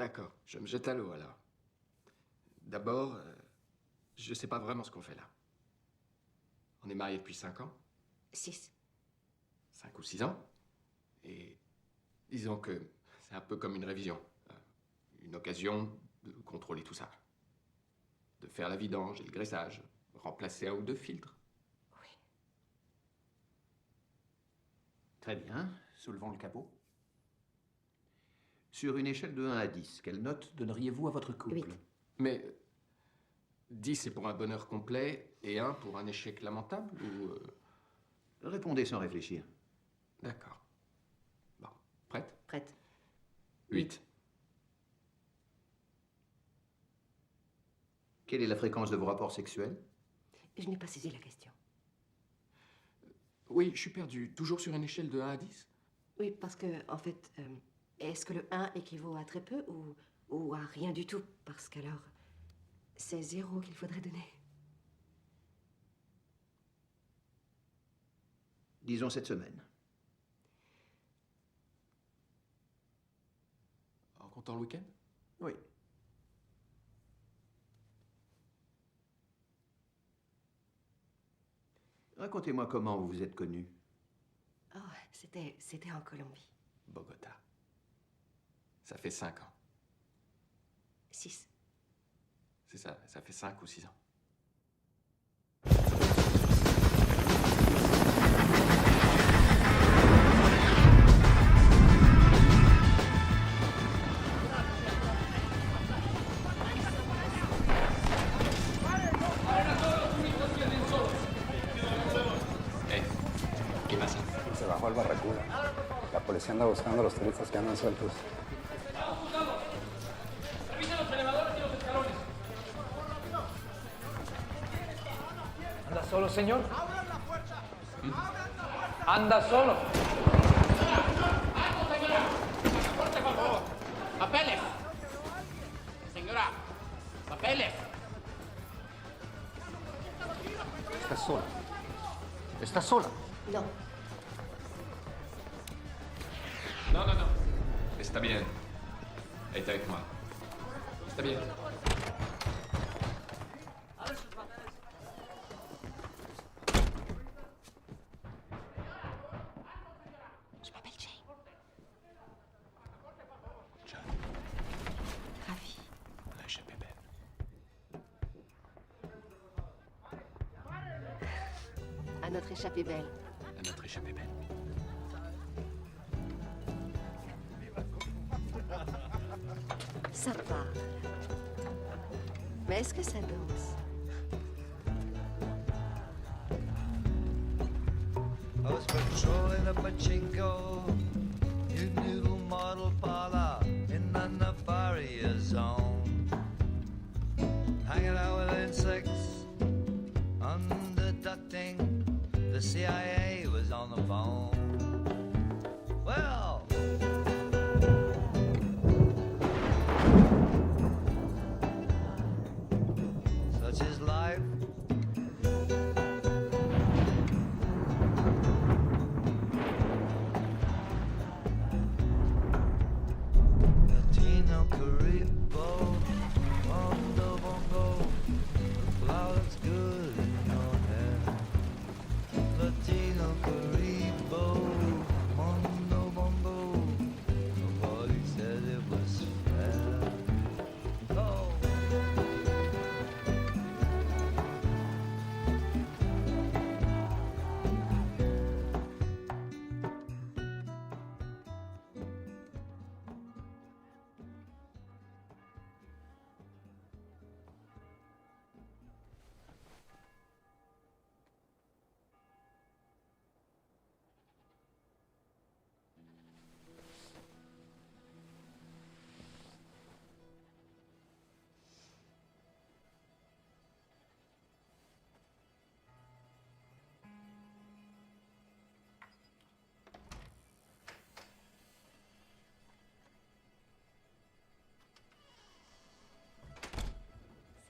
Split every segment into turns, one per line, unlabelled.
D'accord, je me jette à l'eau alors. D'abord, je sais pas vraiment ce qu'on fait là. On est mariés depuis 5 ans.
6.
5 ou 6 ans. Et disons que c'est un peu comme une révision. Une occasion de contrôler tout ça. De faire la vidange et le graissage. Remplacer 1 ou 2 filtres.
Oui.
Très bien, soulevons le capot. Sur une échelle de 1 à 10, quelle note donneriez-vous à votre couple?
8.
Mais 10 c'est pour un bonheur complet et 1 pour un échec lamentable ou...
Répondez sans réfléchir.
D'accord. Bon, prête?
Prête.
8.
Quelle est la fréquence de vos rapports sexuels?
Je n'ai pas saisi la question.
Oui, je suis perdu. Toujours sur une échelle de 1 à 10?
Oui, parce que, en fait, est-ce que le 1 équivaut à très peu ou à rien du tout? Parce qu'alors, c'est 0 qu'il faudrait donner.
Disons cette semaine.
En comptant le week-end?
Oui. Racontez-moi comment vous vous êtes connus.
Oh, c'était en Colombie.
Bogota. Ça fait 5 ans.
6.
C'est ça, ça fait 5 ou 6 ans. ¿Qué pasa?
Se bajó al Barracuda. La policía anda buscando a los turistas que andan sueltos.
¡Revisen los elevadores y los escalones! ¿Anda solo, señor? ¡Abran la puerta! ¡Abran la puerta! ¡Anda solo! ¡Alto, señora! ¡Pasaporte, por favor! ¡Papeles! Señora, papeles.
Estás sola. Estás sola.
No.
Non, non, non. Está bien. Elle est avec moi. Está bien.
Je m'appelle Jane.
John,
Ravie.
la échappée belle.
À notre échappée belle.
À notre échappée belle.
Ça part. Mais est-ce que ça danse?
I was patrolling a pachinko, new noodle model parlor in the Nefarious zone. Hanging out with insects, underducting, the CIA was on the phone. Well, such is life. Latino Caribbo, Mondo Bongo, the flower looks good in your hair. Latino Caribbo, Mondo Bongo, nobody said it was fair. Oh.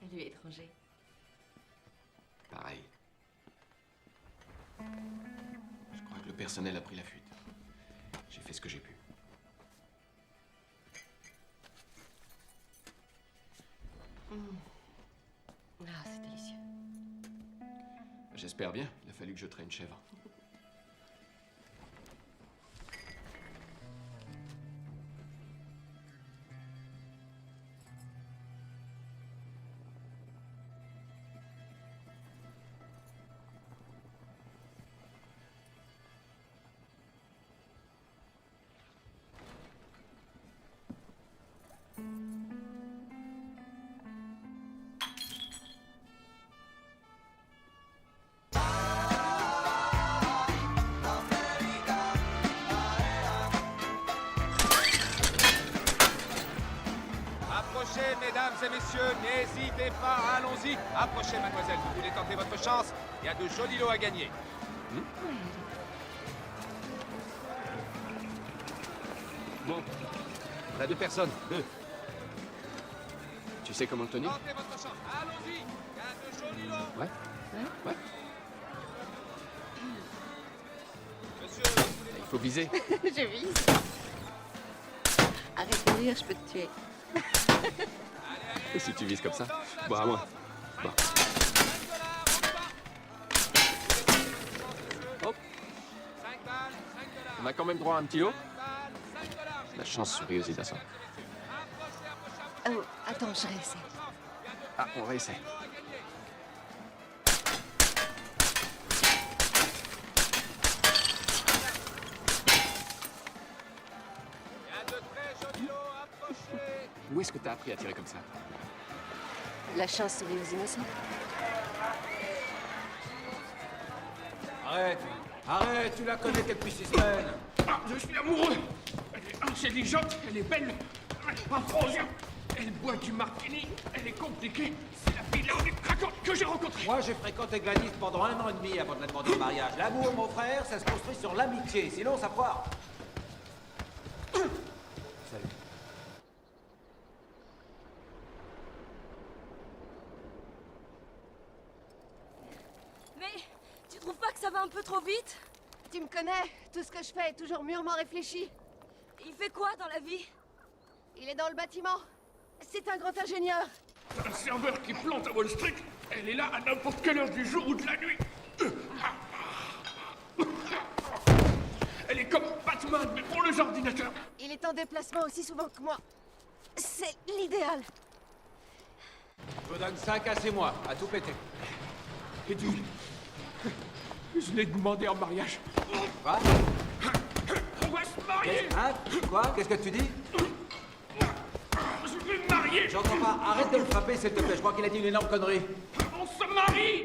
Salut, étranger.
Pareil. Je crois que le personnel a pris la fuite. J'ai fait ce que j'ai pu.
Ah, c'est délicieux.
J'espère bien. Il a fallu que je traîne chèvre.
Approchez, mesdames et messieurs, n'hésitez pas, allons-y. Approchez, mademoiselle, vous voulez tenter votre chance? Il y a de jolis lots à gagner.
Bon,
On a 2 personnes, 2.
tu sais comment le tenir?
Tentez votre chance, allons-y. Il y a de jolis lots.
Ouais. Ouais.
Monsieur,
Il faut viser.
Je vise. Arrête de rire, je peux te tuer.
Si tu vises comme ça. Bon, à moi. Bon. Oh,
5 balles, 5 $.
on a quand même droit à un petit lot.
5 $.
La chance sourit aux innocents.
Oh, attends, je réessaie.
Ah, on réessaie.
Il y a de très jolis lots, approchez.
Où est-ce que t'as appris à tirer comme ça?
La chance sourit aux innocents.
Arrête. Arrête, tu la connais depuis 6 semaines.
Ah, je suis amoureux. Elle est intelligente, elle est belle. Afrosia. Elle boit du martini, elle est compliquée. C'est la fille la plus craquante que j'ai rencontrée.
Moi, j'ai fréquenté Gladys pendant 1 an et demi avant de la demander en mariage. L'amour, mon frère, ça se construit sur l'amitié, sinon ça foire. Salut.
Mais tu trouves pas que ça va un peu trop vite?
Tu me connais, tout ce que je fais est toujours mûrement réfléchi.
Il fait quoi dans la vie?
Il est dans le bâtiment. C'est un grand ingénieur.
Un serveur qui plante à Wall Street, elle est là à n'importe quelle heure du jour ou de la nuit. Elle est comme Batman, mais pour les ordinateurs.
Il est en déplacement aussi souvent que moi. C'est l'idéal.
Je vous donne 5 à 6 mois, à tout péter.
Et tu... Je l'ai demandé en mariage.
Quoi?
On va se marier.
Hein? Quoi? Qu'est-ce que tu dis?
Je vais me marier.
J'entends pas. Arrête de le frapper, s'il te plaît. Je crois qu'il a dit une énorme connerie.
On se marie.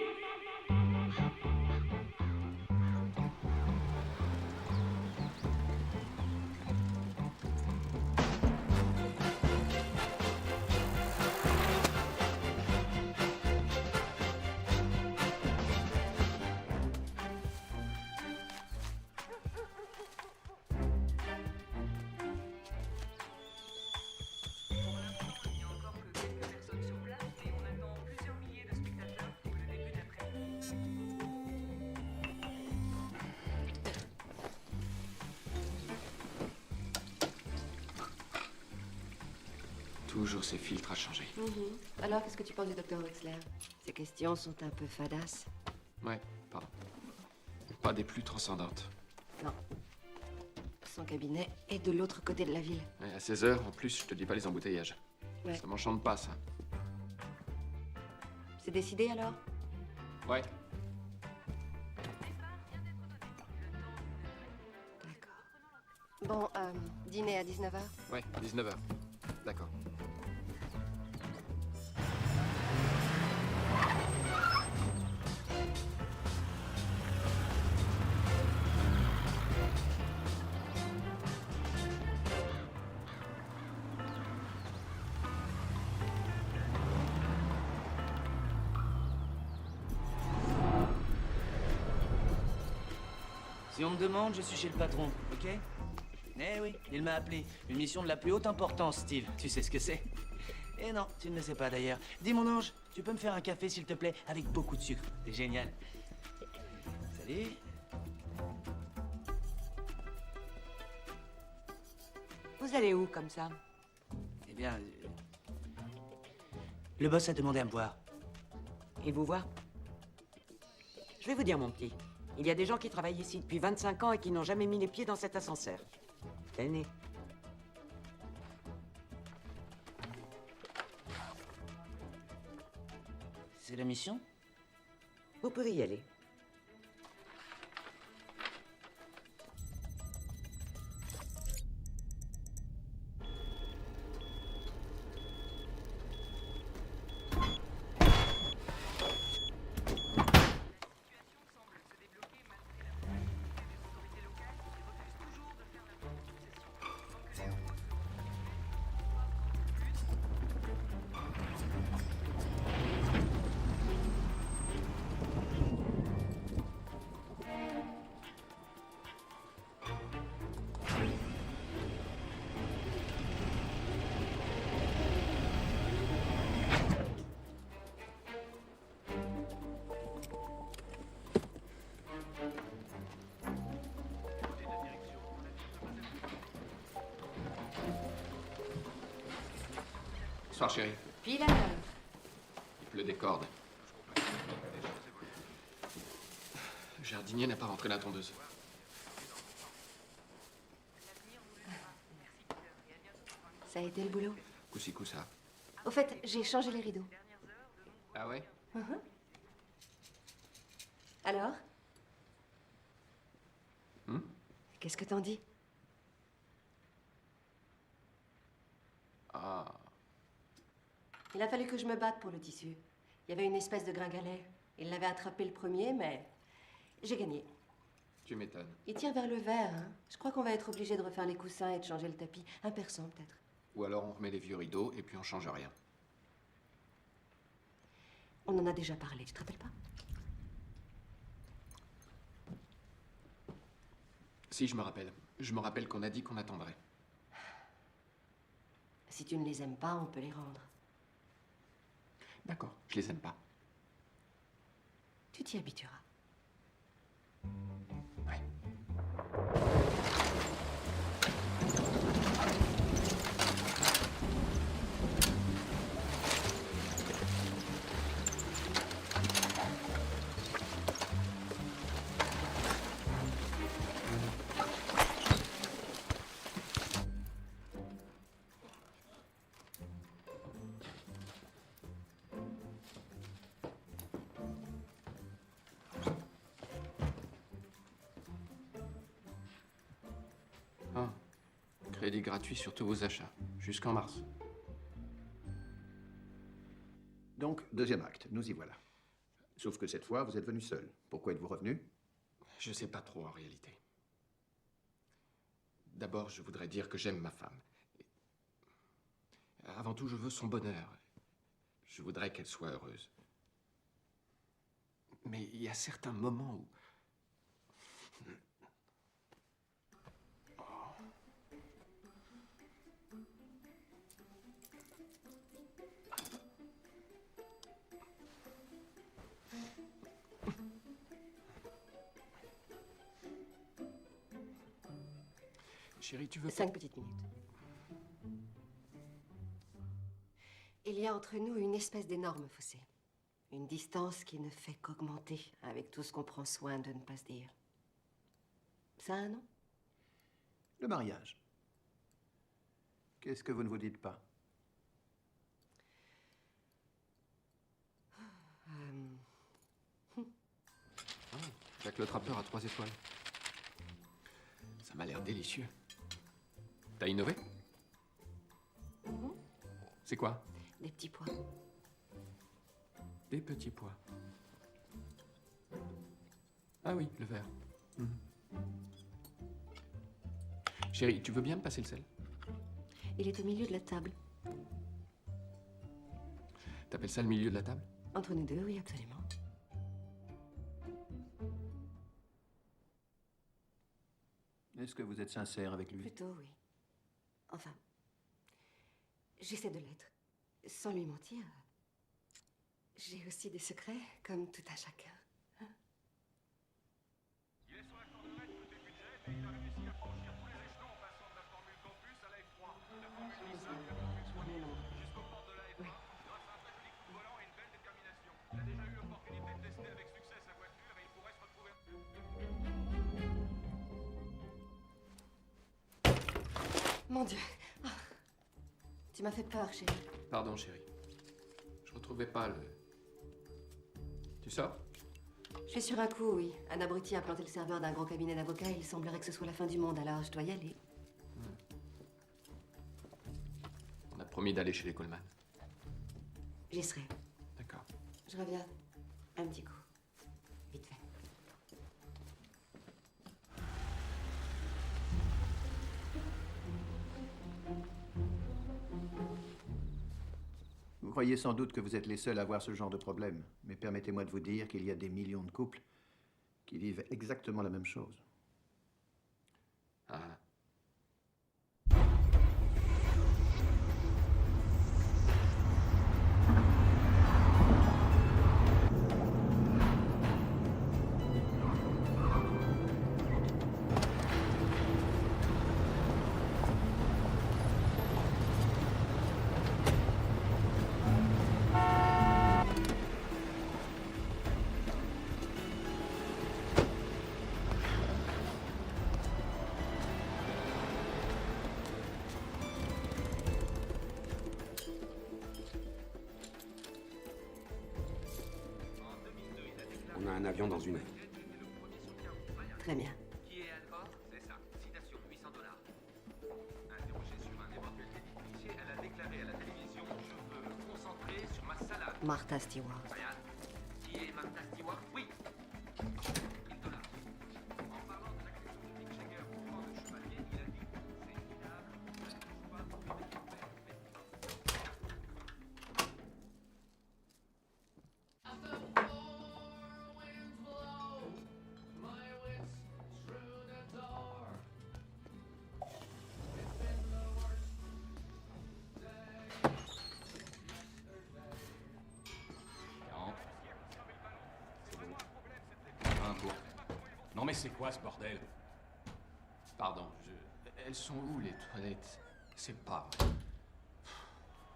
Toujours ces filtres à changer.
Alors, qu'est-ce que tu penses du docteur Wexler? Ces questions sont un peu fadasses.
Ouais, pas des plus transcendantes.
Non. Son cabinet est de l'autre côté de la ville.
Ouais, à 16 h, en plus, je te dis pas les embouteillages.
Ouais.
Ça m'enchante pas, ça.
C'est décidé alors?
Ouais.
D'accord. Bon, dîner à 19h?
Ouais, 19 h. D'accord.
Si on me demande, je suis chez le patron, ok? Eh oui, il m'a appelé. Une mission de la plus haute importance, Steve. Tu sais ce que c'est? Eh non, tu ne le sais pas d'ailleurs. Dis mon ange, tu peux me faire un café s'il te plaît, avec beaucoup de sucre. C'est génial. Salut.
Vous allez où comme ça?
Eh bien, Le boss a demandé à me voir.
Il vous voit? Je vais vous dire, mon petit. Il y a des gens qui travaillent ici depuis 25 ans et qui n'ont jamais mis les pieds dans cet ascenseur. Tenez.
C'est la mission?
Vous pouvez y aller.
Bonsoir, chérie.
Pile à l'heure.
Il pleut des cordes. Le jardinier n'a pas rentré la tondeuse.
Ça a été le boulot.
Coup-ci, coup-ça.
Au fait, j'ai changé les rideaux.
Ah ouais?
Alors?
Hmm?
Qu'est-ce que t'en dis?
Ah.
Il a fallu que je me batte pour le tissu. Il y avait une espèce de gringalet. Il l'avait attrapé le premier, mais j'ai gagné.
Tu m'étonnes.
Il tire vers le vert, hein. Je crois qu'on va être obligé de refaire les coussins et de changer le tapis. Un persan, peut-être.
Ou alors on remet les vieux rideaux et puis on change rien.
On en a déjà parlé, tu te rappelles pas?
Si, je me rappelle. Je me rappelle qu'on a dit qu'on attendrait.
Si tu ne les aimes pas, on peut les rendre.
D'accord, je les aime pas.
Tu t'y habitueras.
Ouais. Ah. Crédit gratuit sur tous vos achats, jusqu'en mars.
Donc, deuxième acte, nous y voilà. Sauf que cette fois, vous êtes venu seul. Pourquoi êtes-vous revenu?
Je sais pas trop en réalité. D'abord, je voudrais dire que j'aime ma femme. Avant tout, je veux son bonheur. Je voudrais qu'elle soit heureuse. Mais il y a certains moments où... Chérie, tu veux...
5 petites minutes. Il y a entre nous une espèce d'énorme fossé. Une distance qui ne fait qu'augmenter avec tout ce qu'on prend soin de ne pas se dire. Ça a un nom?
Le mariage. Qu'est-ce que vous ne vous dites pas?
Jacques le trappeur à 3 étoiles. Ça m'a l'air délicieux. T'as innové? C'est quoi?
Des petits pois.
Des petits pois. Ah oui, le verre. Chérie, tu veux bien me passer le sel?
Il est au milieu de la table.
T'appelles ça le milieu de la table?
Entre nous deux, oui, absolument.
Est-ce que vous êtes sincère avec lui?
Plutôt, oui. Enfin, j'essaie de l'être. Sans lui mentir, j'ai aussi des secrets, comme tout un chacun. Hein?
Il est sur la cordelette côté budget, mais il a réussi à franchir tous les échelons en passant de la formule campus à la F3, la formule licence, la formule soignée, jusqu'aux portes de la F1, grâce à un
Mon Dieu. Ah. Tu m'as fait peur, chérie.
Pardon, chérie. Je retrouvais pas le... Tu sors?
Je suis sur un coup, oui. Un abruti a planté le serveur d'un gros cabinet d'avocats. Il semblerait que ce soit la fin du monde, alors je dois y aller.
On a promis d'aller chez les Coleman.
J'y serai.
D'accord.
Je reviens. Un petit coup. Vite fait.
Vous croyez sans doute que vous êtes les seuls à avoir ce genre de problème, mais permettez-moi de vous dire qu'il y a des millions de couples qui vivent exactement la même chose.
Ah.
On a un avion dans une heure.
Très bien.
Qui est Al-Gore? C'est ça. Citation, $800. Interrogée sur un éventuel délit policier, elle a déclaré à la télévision: je veux me concentrer sur ma salade.
Martha Stewart.
Ryan, qui est Martha Stewart? Oui. $1000. En parlant de l'agression de Mick Jagger au franc de chevalier, il a dit: c'est minable, je ne touche pas pour mes pères.
Non mais c'est quoi ce bordel?
Pardon, Elles sont où, les toilettes? C'est pas vrai.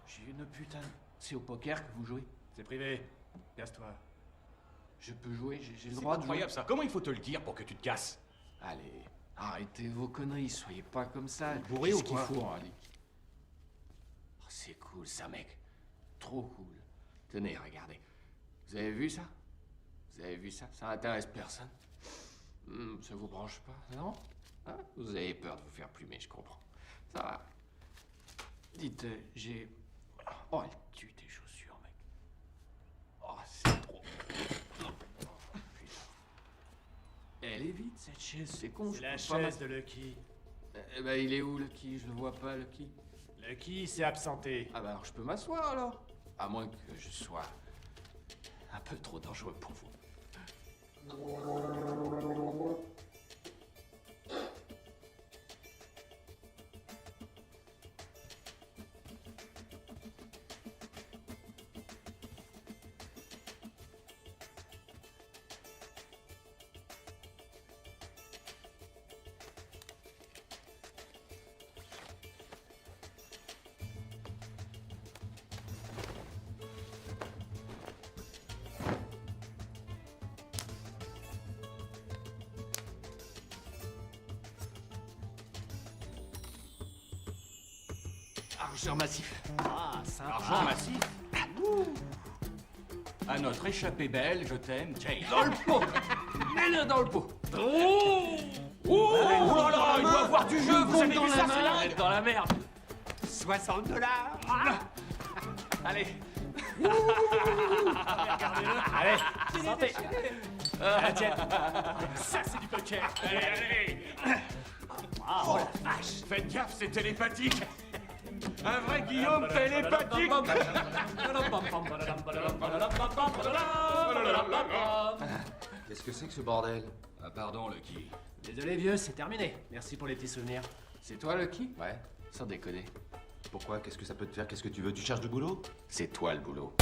J'ai une putain... C'est au poker que vous jouez?
C'est privé. Casse-toi.
Je peux jouer? J'ai le
C'est
droit de jouer?
incroyable ça. Comment il faut te le dire pour que tu te casses?
Allez, arrêtez vos conneries, soyez pas comme ça.
Bourré
Qu'est-ce
ou
qu'il
quoi?
faut, hein, Oh, c'est cool ça, mec. Trop cool. Tenez, regardez. Vous avez vu ça? Vous avez vu ça? Ça intéresse personne. Ça vous branche pas, non? Hein? Vous avez peur de vous faire plumer, je comprends. Ça va. Dites, j'ai... Oh, elle tue tes chaussures, mec. Oh, c'est trop... Putain. Elle est vide, cette chaise, c'est con.
C'est la
je peux pas
chaise de Lucky.
Eh ben, il est où, Lucky? Je le vois pas, Lucky.
Lucky s'est absenté.
Ah bah alors, je peux m'asseoir, alors? À moins que je sois un peu trop dangereux pour vous. Argent massif.
Ah, ça.
Argent massif. À notre échappée belle, je t'aime, Jane.
Dans le pot. Mets-le dans le pot.
Oh là là, il doit avoir du jeu, vous avez
dans
vu
la
ça,
main,
c'est dingue.
dans la merde.
$60.
Allez.
Allez, santé. Tiens. Ça, c'est du poker.
Allez, allez. Oh la vache. Faites gaffe, c'est télépathique. Un vrai Guillaume télépathique.
Qu'est-ce que c'est que ce bordel?
Ah, pardon, Lucky.
Désolé, vieux, c'est terminé. Merci pour les petits souvenirs.
C'est toi, Lucky?
Ouais.
Sans déconner.
Pourquoi? Qu'est-ce que ça peut te faire? Qu'est-ce que tu veux? Tu cherches du boulot?
C'est toi le boulot.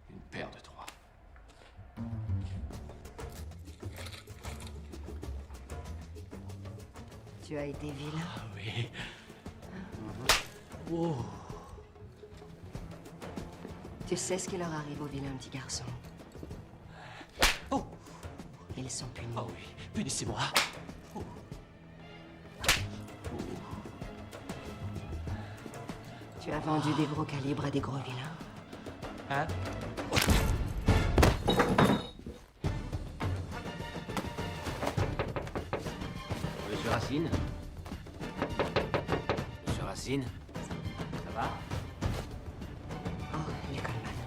Une paire de trois.
Tu as été vilain.
Oui.
Oh.
Tu sais ce qui leur arrive au vilain petit garçon.
Oh.
Ils sont punis.
Oh oui, punissez-moi. Oh.
Tu as vendu des gros calibres à des gros vilains.
Hein?
Monsieur Racine? Monsieur Racine? Ça va?
Oh, les Coleman.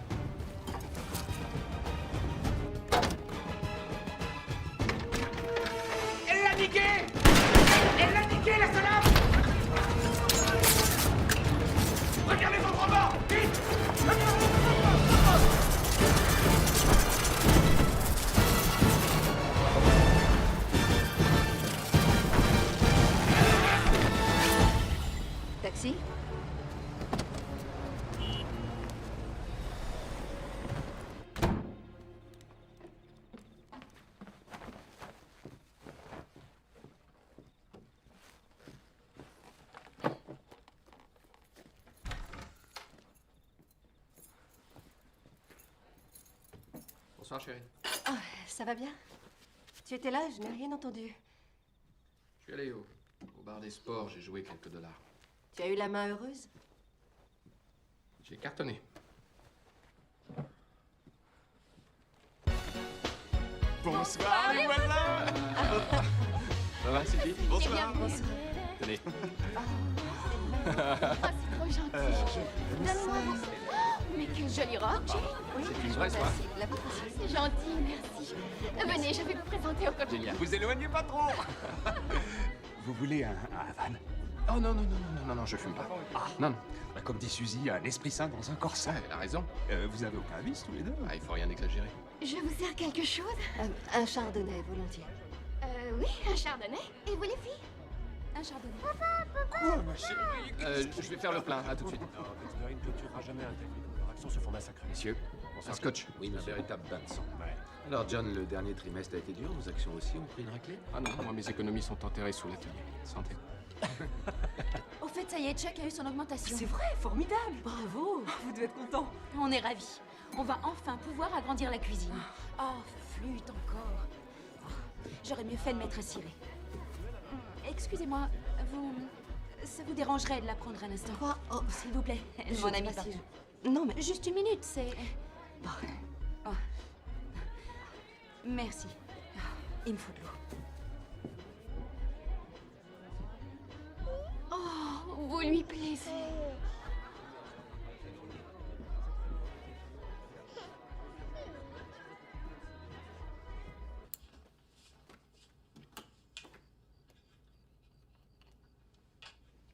Elle l'a niqué! Elle l'a niqué, la salope! Regardez votre rebord! Vite!
Taxi?
Bonsoir, chérie.
Oh, ça va bien? Tu étais là, je n'ai rien entendu.
Je suis allé au bar des sports, j'ai joué quelques dollars.
Tu as eu la main heureuse?
J'ai cartonné. Bonsoir, les voisins! Ça va, Sylvie? Bonsoir.
Bonsoir.
Tenez.
Ah, c'est trop gentil. Donne-moi vos... Oh, mais quelle jolie robe, Jane.
Oui,
C'est une vraie soie.
la vôtre aussi.
C'est gentil, merci. Venez, je vais vous présenter au coach.
Génial.
Vous éloignez pas trop! Vous voulez un Havane?
Oh non, non, non, non, non, non, je fume pas.
Ah.
Non, non.
Bah, comme dit Suzy, un esprit sain dans un corps sain.
Elle a raison.
Vous avez aucun vice tous les deux?
Ah, il faut rien exagérer.
Je vous sers quelque chose?
Un chardonnay, volontiers.
Oui, un chardonnay. Et vous, les filles? Un chardonnay.
Quoi, ma chérie?
Je vais faire le plein, à tout de suite.
Non, Dexter, il ne clôturera jamais un tel. Leurs actions se font massacrer.
Messieurs, un scotch.
Oui, un véritable bain de sang.
Ouais.
Alors, John, le dernier trimestre a été dur. Vos actions aussi ont pris une raclée?
Ah non, moi, mes économies sont enterrées sous l'atelier. Santé.
Au fait, ça y est, Chuck a eu son augmentation.
C'est vrai, formidable. Bravo. Vous devez être content.
On est ravis. On va enfin pouvoir agrandir la cuisine. Oh, flûte encore. Oh, j'aurais mieux fait de mettre à cirer. Excusez-moi, ça vous dérangerait de la prendre un instant?
Quoi? Oh,
S'il vous plaît,
je
mon
sais
ami
pas
part.
si non, mais...
Juste une minute, c'est...
Bon.
Oh. Merci. Il me faut de l'eau. Oh, vous lui plaisez.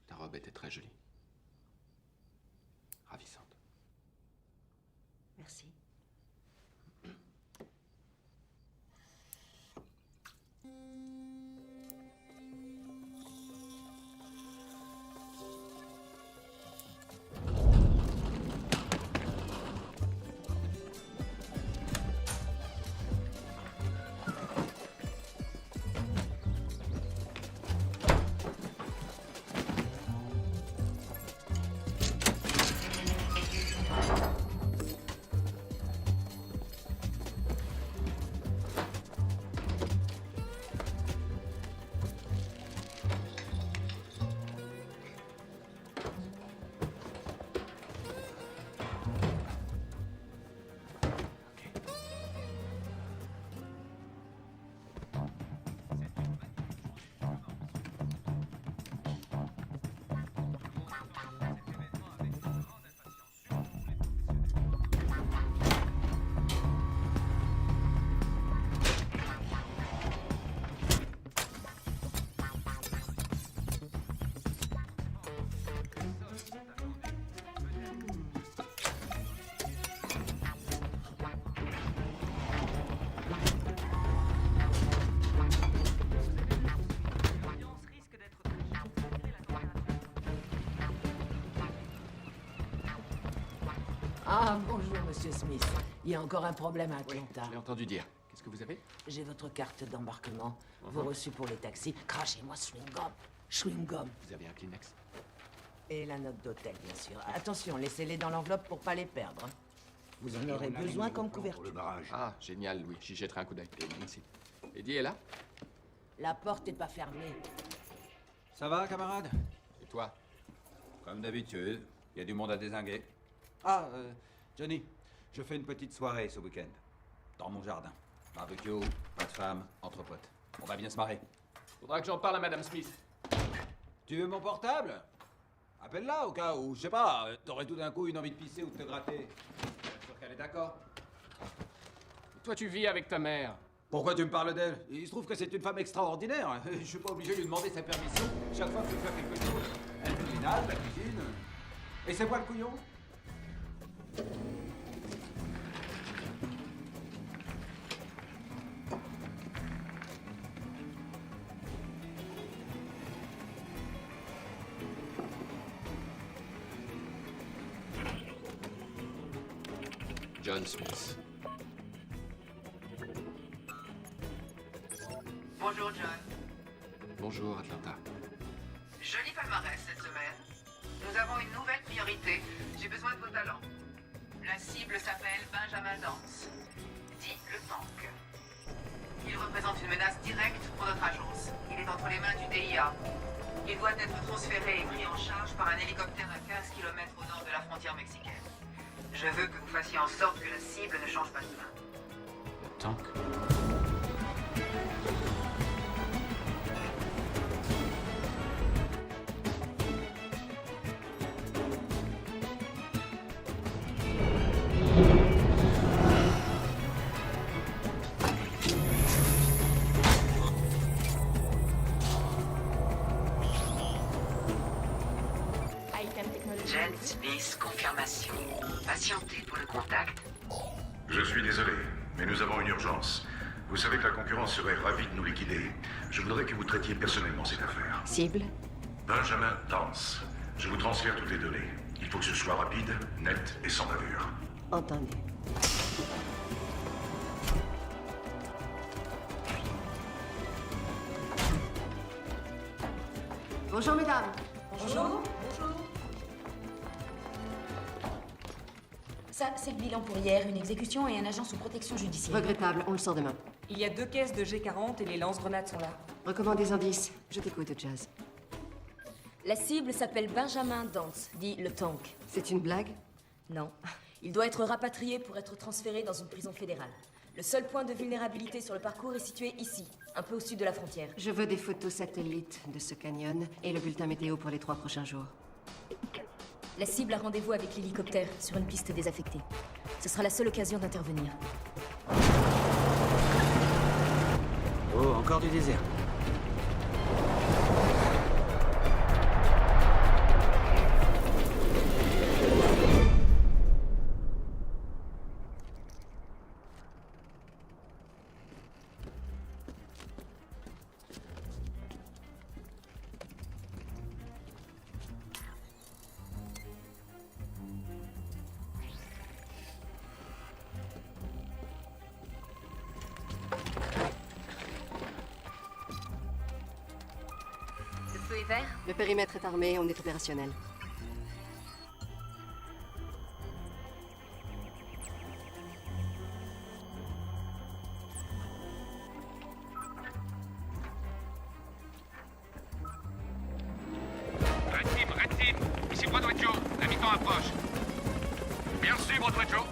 Ta robe était très jolie. Ravissante.
Merci.
Ah, bonjour, monsieur Smith. Il y a encore un problème à Atlanta.
J'ai entendu dire. Qu'est-ce que vous avez?
J'ai votre carte d'embarquement, vos reçus pour les taxis. Crachez-moi ce chewing-gum. Chewing-gum.
Vous avez un Kleenex?
Et la note d'hôtel, bien sûr. Attention, laissez-les dans l'enveloppe pour pas les perdre. Vous en aurez besoin comme couverture.
Ah, génial, Louis. J'y jetterai un coup d'œil. Merci. Eddie est là?
La porte est pas fermée.
Ça va, camarade?
Et toi?
Comme d'habitude, il y a du monde à dézinguer. Ah, Johnny, je fais une petite soirée ce week-end. Dans mon jardin. Barbecue, pas de femme, entre potes. On va bien se marrer.
Faudra que j'en parle à Madame Smith.
Tu veux mon portable? Appelle-la au cas où, je sais pas, t'aurais tout d'un coup une envie de pisser ou de te gratter. Je suis sûr qu'elle est d'accord.
Toi, tu vis avec ta mère.
Pourquoi tu me parles d'elle? Il se trouve que c'est une femme extraordinaire. Je suis pas obligé de lui demander sa permission chaque fois que je fais quelque chose. Elle fait le ménage, la cuisine. Et c'est moi le couillon?
John Smith.
Bonjour, John.
Bonjour, Atlanta.
Joli palmarès cette semaine. Nous avons une nouvelle priorité. J'ai besoin de vos talents. La cible s'appelle Benjamin Dance, dit le Tank. Il représente une menace directe pour notre agence. Il est entre les mains du DIA. Il doit être transféré et pris en charge par un hélicoptère à 15 km au nord de la frontière mexicaine. Je veux que vous fassiez en sorte que la cible ne change pas de main.
Le Tank.
Jen Smith, confirmation. Patientez pour le contact.
Je suis désolé, mais nous avons une urgence. Vous savez que la concurrence serait ravie de nous liquider. Je voudrais que vous traitiez personnellement cette affaire.
Cible?
Benjamin Dance. Je vous transfère toutes les données. Il faut que ce soit rapide, net et sans bavure.
Entendu. Bonjour, mesdames.
Bonjour. Ça, c'est le bilan pour hier. Une exécution et un agent sous protection judiciaire.
Regrettable, on le sort demain.
Il y a 2 caisses de G40 et les lance-grenades sont là.
Recommande des indices. Je t'écoute, Jazz.
La cible s'appelle Benjamin Dance, dit le Tank.
C'est une blague?
Non. Il doit être rapatrié pour être transféré dans une prison fédérale. Le seul point de vulnérabilité sur le parcours est situé ici, un peu au sud de la frontière.
Je veux des photos satellites de ce canyon et le bulletin météo pour les 3 prochains jours.
La cible a rendez-vous avec l'hélicoptère sur une piste désaffectée. Ce sera la seule occasion d'intervenir.
Oh, encore du désert.
Le feu est vert?
Le périmètre est armé, on est opérationnel.
Red Team, ici Broadway Joe. La mi-temps approche. Bien reçu, Broadway Joe.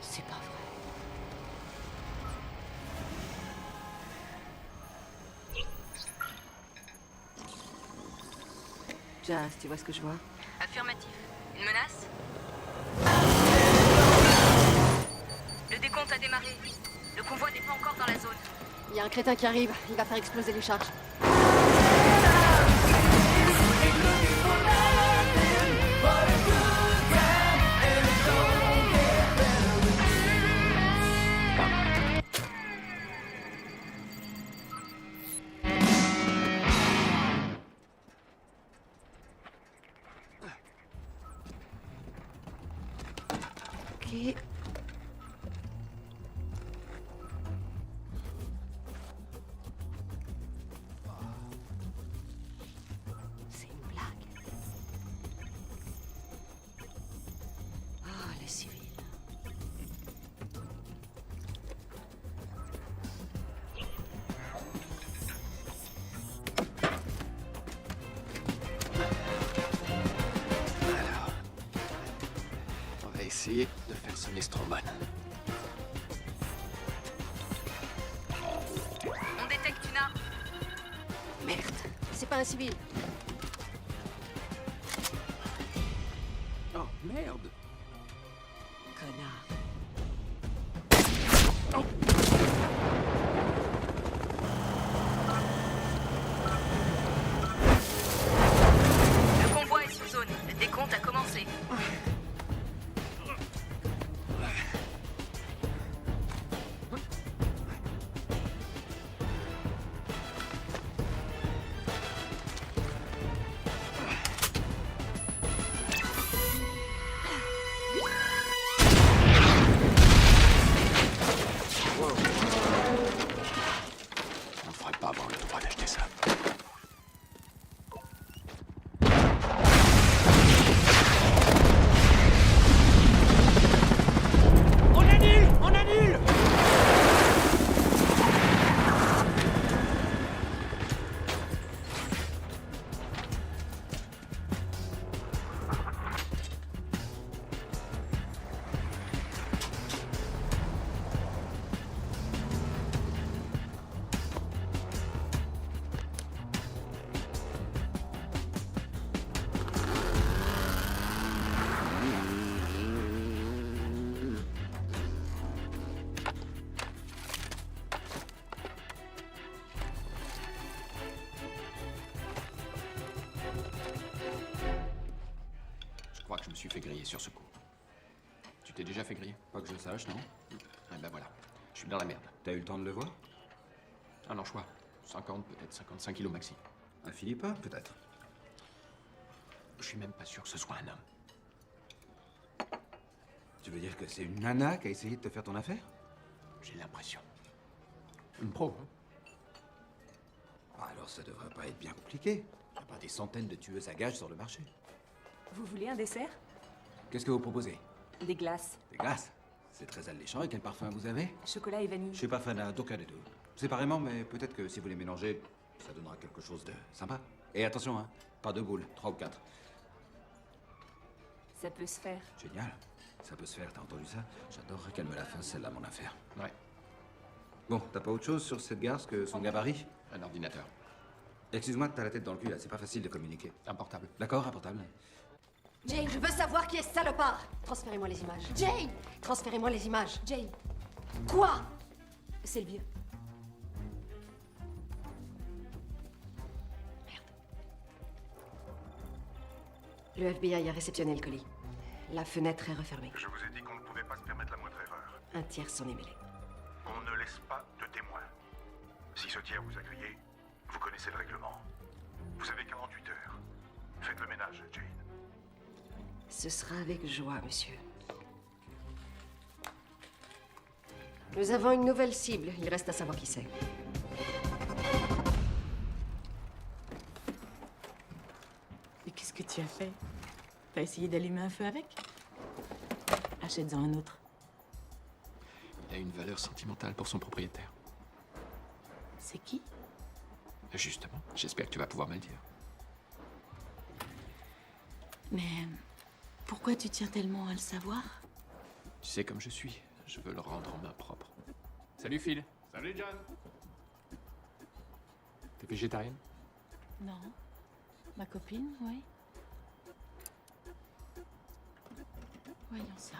C'est pas vrai. Jazz, tu vois ce que je vois?
Affirmatif. Une menace? Le décompte a démarré. Le convoi n'est pas encore dans la zone.
Il y a un crétin qui arrive. Il va faire exploser les charges. Ok. C'est une blague. Ah, les civils.
Alors, on va essayer de faire sonner ce trombone.
On détecte une arme.
Merde, c'est pas un civil.
Oh, merde.
Connard.
Le convoi est sous zone. Le décompte a commencé.
On ne devrait pas avoir le droit d'acheter ça.
On annule! On annule!
Je crois que je me suis fait griller sur ce coup. Tu t'es déjà fait griller?
Pas que je sache, non?
Eh ben voilà. Je suis dans la merde.
T'as eu le temps de le voir?
Un anchois. 50, peut-être 55 kilos maxi.
Un Philippin, peut-être.
Je suis même pas sûr que ce soit un homme.
Tu veux dire que c'est une nana qui a essayé de te faire ton affaire?
J'ai l'impression. Une pro, hein?
Ah, alors ça devrait pas être bien compliqué. Il n'y a pas des centaines de tueuses à gages sur le marché.
Vous voulez un dessert?
Qu'est-ce que vous proposez?
Des glaces.
Des glaces? C'est très alléchant. Et quel parfum vous avez?
Chocolat et vanille.
Je suis pas fan d'aucun des deux. Séparément, mais peut-être que si vous les mélangez, ça donnera quelque chose de sympa. Et attention, hein, pas deux boules, 3 ou 4.
Ça peut se faire.
Génial. Ça peut se faire, t'as entendu ça? J'adorerais qu'elle me la fasse, celle-là, mon affaire.
Ouais.
Bon, t'as pas autre chose sur cette garce que son gabarit?
Un ordinateur.
Excuse-moi, t'as la tête dans le cul, là, c'est pas facile de communiquer.
Un portable.
D'accord, un portable.
Jane, je veux savoir qui est ce salopard. Transférez-moi les images.
Jane!
Transférez-moi les images.
Jane,
Quoi?
c'est le vieux.
Le FBI a réceptionné le colis. La fenêtre est refermée.
Je vous ai dit qu'on ne pouvait pas se permettre la moindre erreur.
Un tiers s'en est mêlé.
On ne laisse pas de témoins. Si ce tiers vous a grillé, vous connaissez le règlement. Vous avez 48 heures. Faites le ménage, Jane.
Ce sera avec joie, monsieur. Nous avons une nouvelle cible. Il reste à savoir qui c'est.
Mais qu'est-ce que tu as fait? T'as essayé d'allumer un feu avec? Achète-en un autre.
Il a une valeur sentimentale pour son propriétaire.
C'est qui?
Justement, j'espère que tu vas pouvoir me le dire.
Mais pourquoi tu tiens tellement à le savoir?
Tu sais comme je suis, je veux le rendre en main propre. Salut Phil.
Salut, John.
T'es végétarienne?
Non. Ma copine, oui. Voyons ça.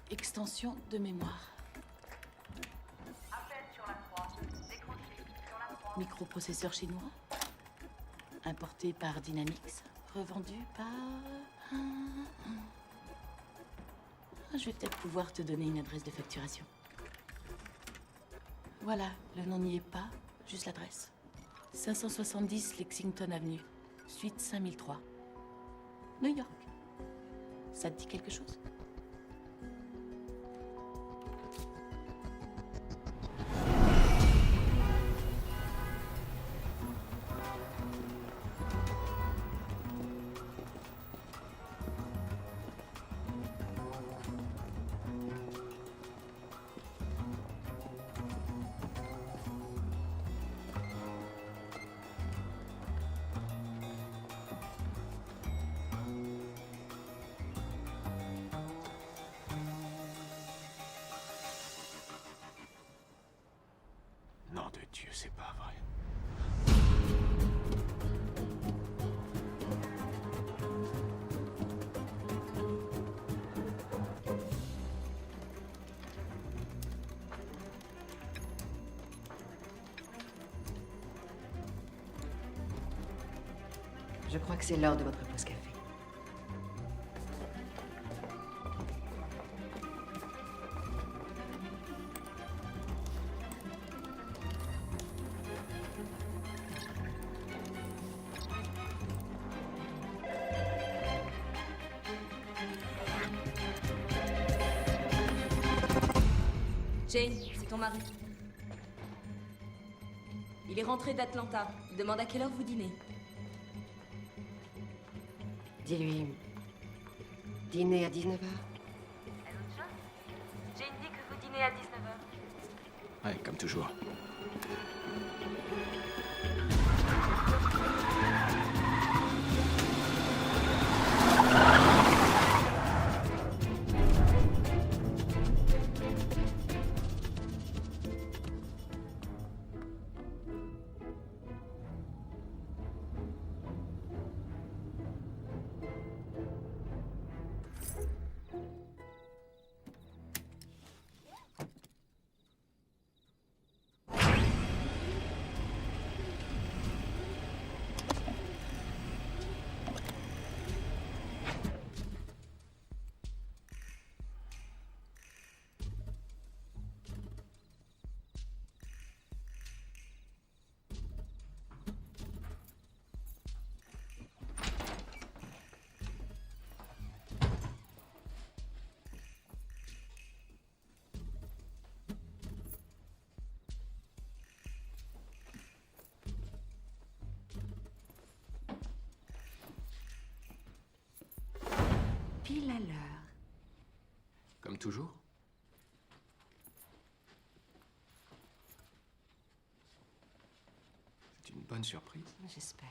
Extension de mémoire.
Appel sur la 3.
Microprocesseur chinois, importé par Dynamics, revendu par... Je vais peut-être pouvoir te donner une adresse de facturation. Voilà, le nom n'y est pas, juste l'adresse. 570 Lexington Avenue, suite 5003. New York. Ça te dit quelque chose?
Nom de Dieu, c'est pas vrai.
Je crois que c'est l'heure de votre pause café.
Jane, c'est ton mari. Il est rentré d'Atlanta. Il demande à quelle heure vous dînez.
Dis-lui... Dîner à 19h.
Jane dit que vous dînez à 19h.
Ouais, comme toujours.
Pile à l'heure.
Comme toujours. C'est une bonne surprise.
J'espère.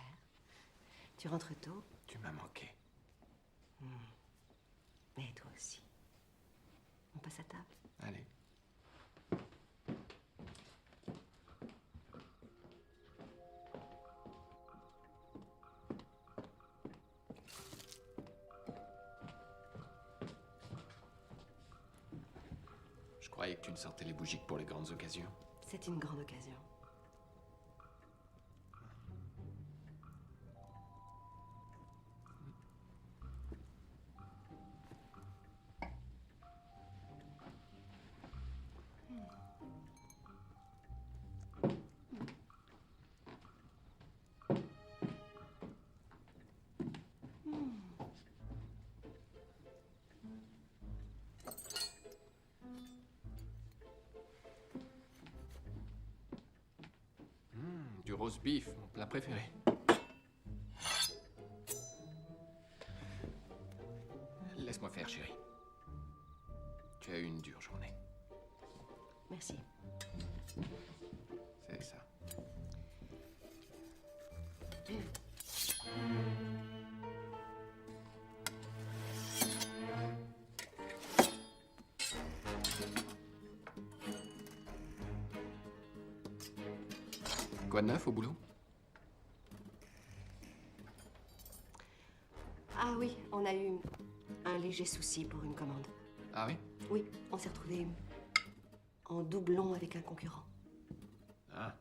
Tu rentres tôt?
Tu m'as manqué.
Mais toi aussi. On passe à table?
Allez. Je croyais que tu ne sortais les bougies que pour les grandes occasions.
C'est une grande occasion.
Du roast beef, mon plat préféré. Laisse-moi faire, chérie. Tu as eu une dure journée.
Merci.
C'est ça. Quoi de neuf au boulot?
Ah oui, on a eu un léger souci pour une commande.
Ah oui?
Oui, on s'est retrouvés en doublon avec un concurrent.
Ah.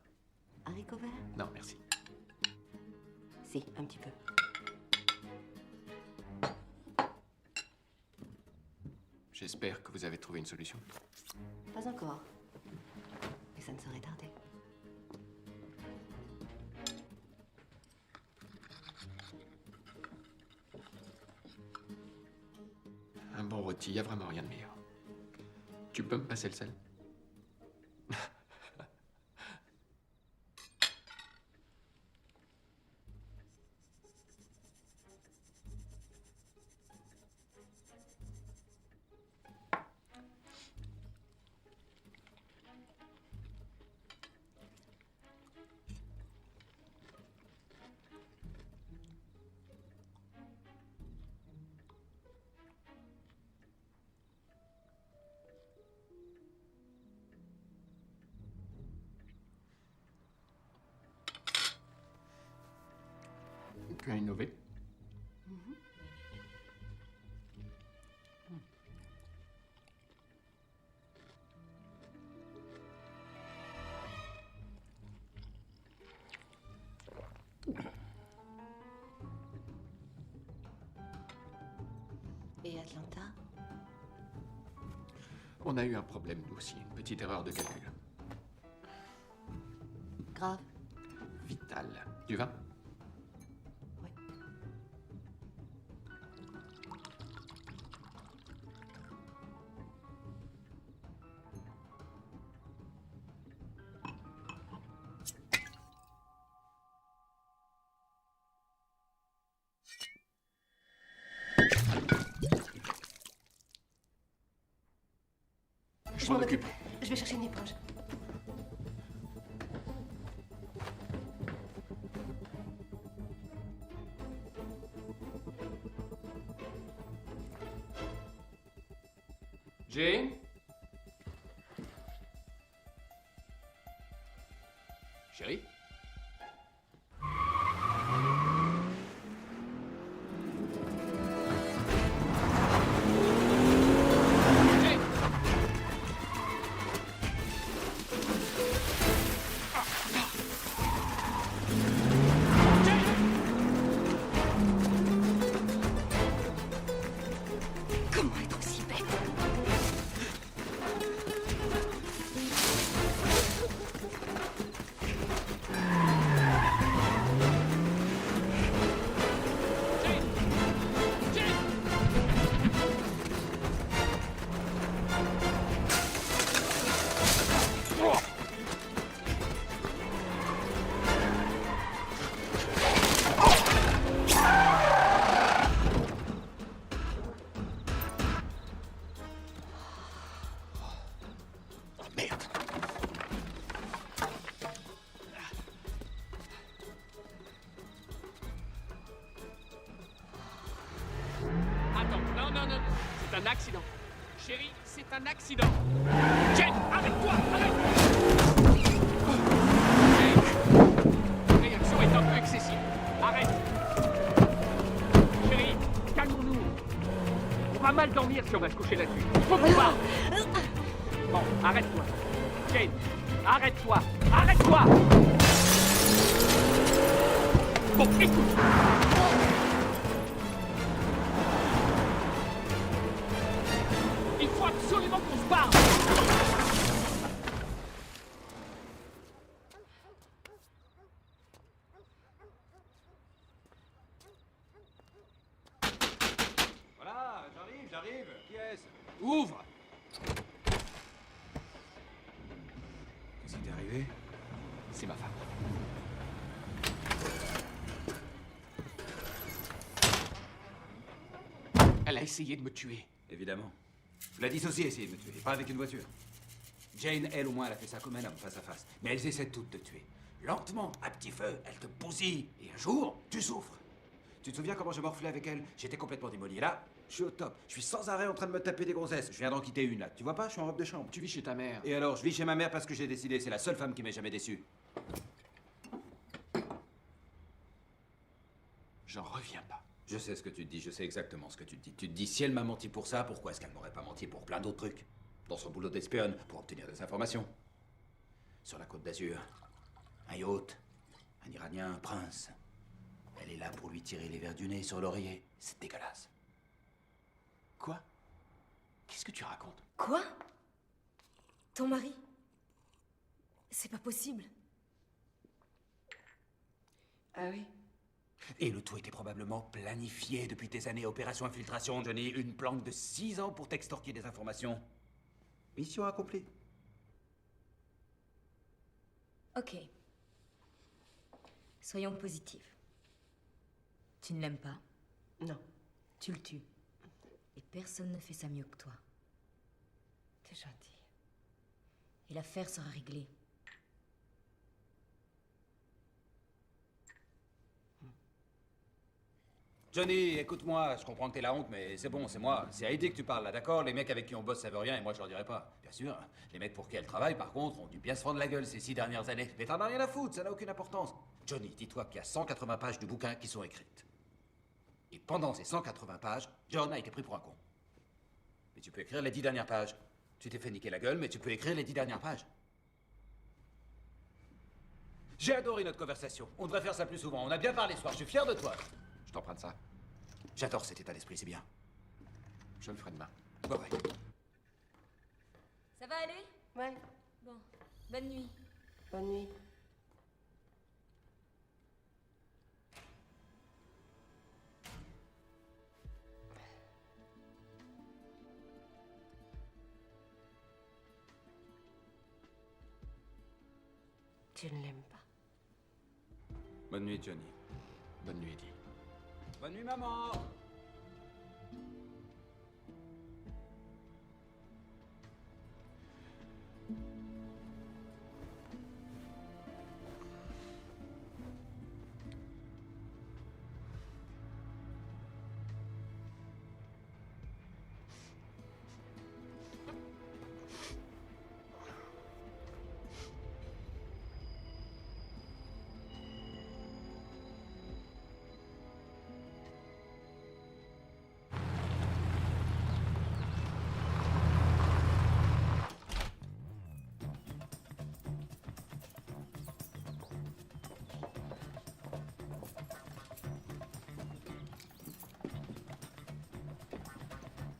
Haricots verts?
Non, merci.
Si, un petit peu.
J'espère que vous avez trouvé une solution.
Pas encore. Mais ça ne saurait tarder.
Un bon rôti, y a vraiment rien de meilleur. Tu peux me passer le sel? Tu as innové?
Et Atlanta?
On a eu un problème, nous aussi. Une petite erreur de calcul.
Grave.
Vital. Du vin?
Je m'en occupe. Je vais chercher une éponge.
Jane? Chérie?
Comment être aussi bête?
Attends, non, non, non, c'est un accident. Chérie, c'est un accident. Jane, arrête-toi, arrête! Jane, la réaction est un peu excessive. Arrête! Chérie, calmons-nous. On va mal dormir si on va se coucher là-dessus. Il faut qu'on parte. Bon, arrête-toi. Jane, arrête-toi, arrête-toi! Bon, écoute. Il faut absolument qu'on se barre.
Voilà, j'arrive. Qui est-ce?
Ouvre.
Qu'est-ce qui t'est arrivé?
C'est ma femme.
Elle a essayé de me tuer.
Évidemment. La dissociée a essayé de me tuer, pas avec une voiture. Jane, elle, au moins, elle a fait ça comme un homme, face à face. Mais elles essaient toutes de te tuer. Lentement, à petit feu, elles te bousillent. Et un jour, tu souffres. Tu te souviens comment je morflais avec elle? J'étais complètement démoli. Et là, je suis au top. Je suis sans arrêt en train de me taper des grossesses. Je viens d'en quitter une, là. Tu vois pas? Je suis en robe de chambre.
Tu vis chez ta mère.
Et alors, je vis chez ma mère parce que j'ai décidé. C'est la seule femme qui m'ait jamais déçu.
J'en reviens pas.
Je sais ce que tu te dis, je sais exactement ce que tu te dis. Tu te dis, si elle m'a menti pour ça, pourquoi est-ce qu'elle m'aurait pas menti pour plein d'autres trucs? Dans son boulot d'espionne, pour obtenir des informations. Sur la Côte d'Azur. Un yacht. Un Iranien, un prince. Elle est là pour lui tirer les verres du nez sur l'oreiller. C'est dégueulasse.
Quoi? Qu'est-ce que tu racontes?
Quoi? Ton mari? C'est pas possible.
Ah oui?
Et le tout était probablement planifié depuis tes années. Opération infiltration, Johnny. Une planque de 6 ans pour t'extorquer des informations. Mission accomplie.
Ok. Soyons positifs. Tu ne l'aimes pas?
Non.
Tu le tues. Et personne ne fait ça mieux que toi.
T'es gentil.
Et l'affaire sera réglée.
Johnny, écoute-moi, je comprends que t'es la honte, mais c'est bon, c'est moi. C'est à Heidi que tu parles, là, d'accord? Les mecs avec qui on bosse savent rien et moi je leur dirai pas. Bien sûr, les mecs pour qui elle travaille, par contre, ont dû bien se fendre la gueule ces 6 dernières années. Mais t'en as rien à foutre, ça n'a aucune importance. Johnny, dis-toi qu'il y a 180 pages du bouquin qui sont écrites. Et pendant ces 180 pages, John a été pris pour un con. Mais tu peux écrire les 10 dernières pages. Tu t'es fait niquer la gueule, mais tu peux écrire les 10 dernières pages. J'ai adoré notre conversation. On devrait faire ça plus souvent. On a bien parlé ce soir, je suis fier de toi.
Je t'emprunte ça.
J'adore cet état d'esprit, c'est bien.
Je le ferai demain.
Bah ouais.
Ça va aller?
Ouais.
Bon. Bonne nuit.
Bonne nuit. Tu ne l'aimes pas?
Bonne nuit, Johnny.
Bonne nuit, Eddie.
Bonne nuit, maman.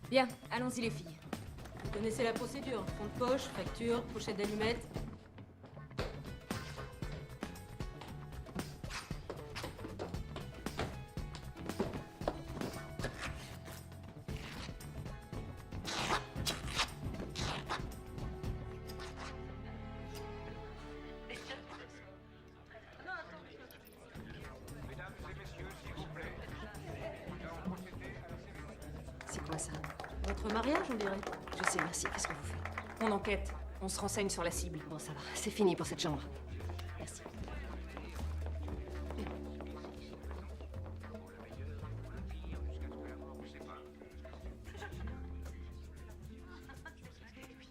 Bien, allons-y les filles.
Vous connaissez la procédure. Fond de poche, facture, pochette d'allumettes.
C'est quoi ça?
Votre mariage, on dirait.
Je sais, merci. Qu'est-ce que vous faites?
On enquête. On se renseigne sur la cible.
Bon, ça va. C'est fini pour cette chambre. Merci.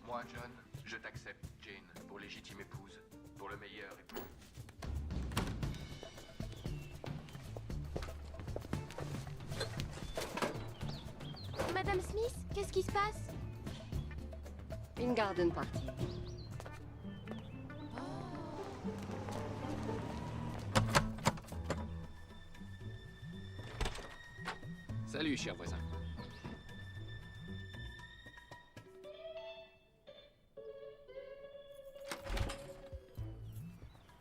Moi, John, je t'accepte, Jane, pour légitime épouse, pour le meilleur et pour...
Madame Smith, qu'est-ce qui se passe?
Une garden party.
Salut, cher voisin.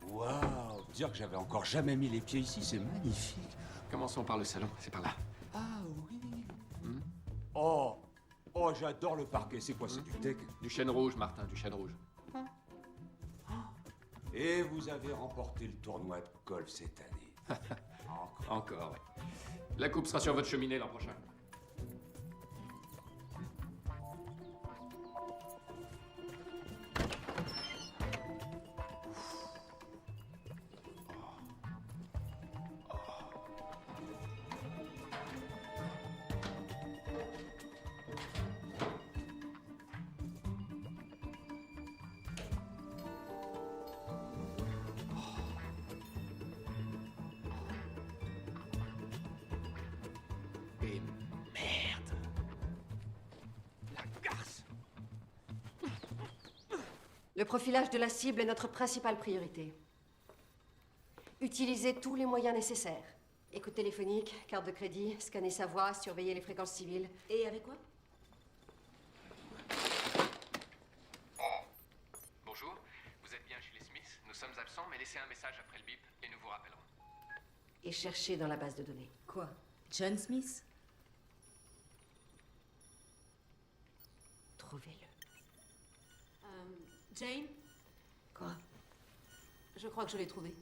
Waouh, dire que j'avais encore jamais mis les pieds ici, c'est magnifique.
Commençons par le salon, c'est par là.
Ah oui. Oh, oh, j'adore le parquet. C'est quoi, c'est du teck?
Du chêne rouge, Martin, du chêne rouge.
Et vous avez remporté le tournoi de golf cette année.
Encore, ouais. La coupe sera sur votre cheminée l'an prochain. Et merde! La garce!
Le profilage de la cible est notre principale priorité. Utilisez tous les moyens nécessaires. Écoute téléphonique, carte de crédit, scanner sa voix, surveiller les fréquences civiles.
Et avec quoi?
Bonjour, vous êtes bien chez les Smiths. Nous sommes absents, mais laissez un message après le bip et nous vous rappellerons.
Et cherchez dans la base de données.
Quoi? John Smith?
Trouvez-le.
Jane,
Quoi?
je crois que je l'ai trouvé.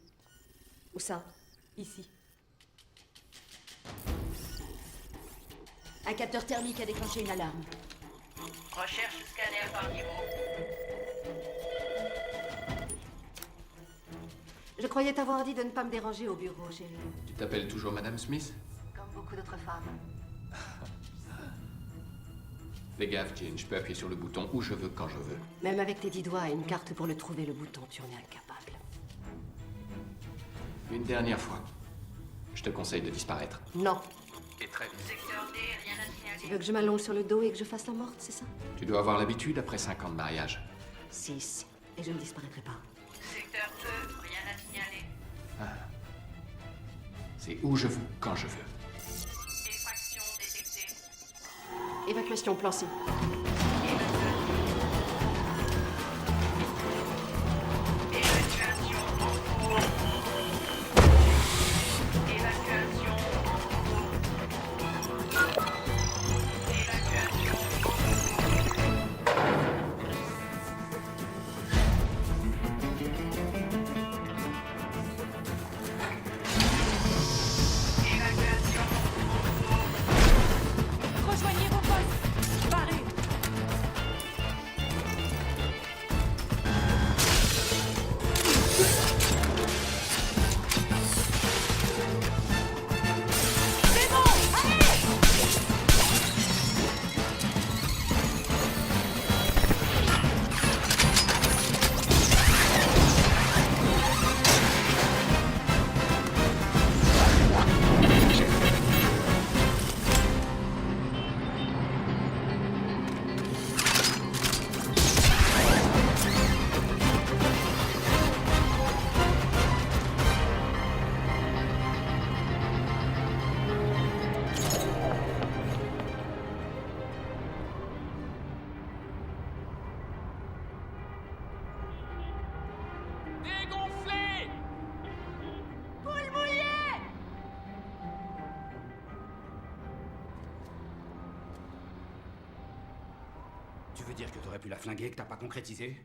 Où ça?
Ici.
Un capteur thermique a déclenché une alarme.
Recherche scanner par niveau.
Je croyais t'avoir dit de ne pas me déranger au bureau, chérie.
Tu t'appelles toujours Madame Smith?
Comme beaucoup d'autres femmes.
Fais gaffe, Jane, je peux appuyer sur le bouton où je veux, quand je veux.
Même avec tes 10 doigts et une carte pour le trouver, le bouton, tu en es incapable.
Une dernière fois. Je te conseille de disparaître.
Non.
Et très vite.
Secteur D, rien à signaler.
Tu veux que je m'allonge sur le dos et que je fasse la morte, c'est ça?
Tu dois avoir l'habitude après 5 ans de mariage.
6. Et je ne disparaîtrai pas.
Secteur E, rien à signaler.
Ah. C'est où je veux, quand je veux.
Effraction détectée.
Évacuation, plan C.
Évacuation en cours. Évacuation
Rejoignez vos postes. Parez. C'est bon, allez!
Dégonflé!
Poule mouillée!
Tu veux dire que t'aurais pu la flinguer, que t'as pas concrétisé?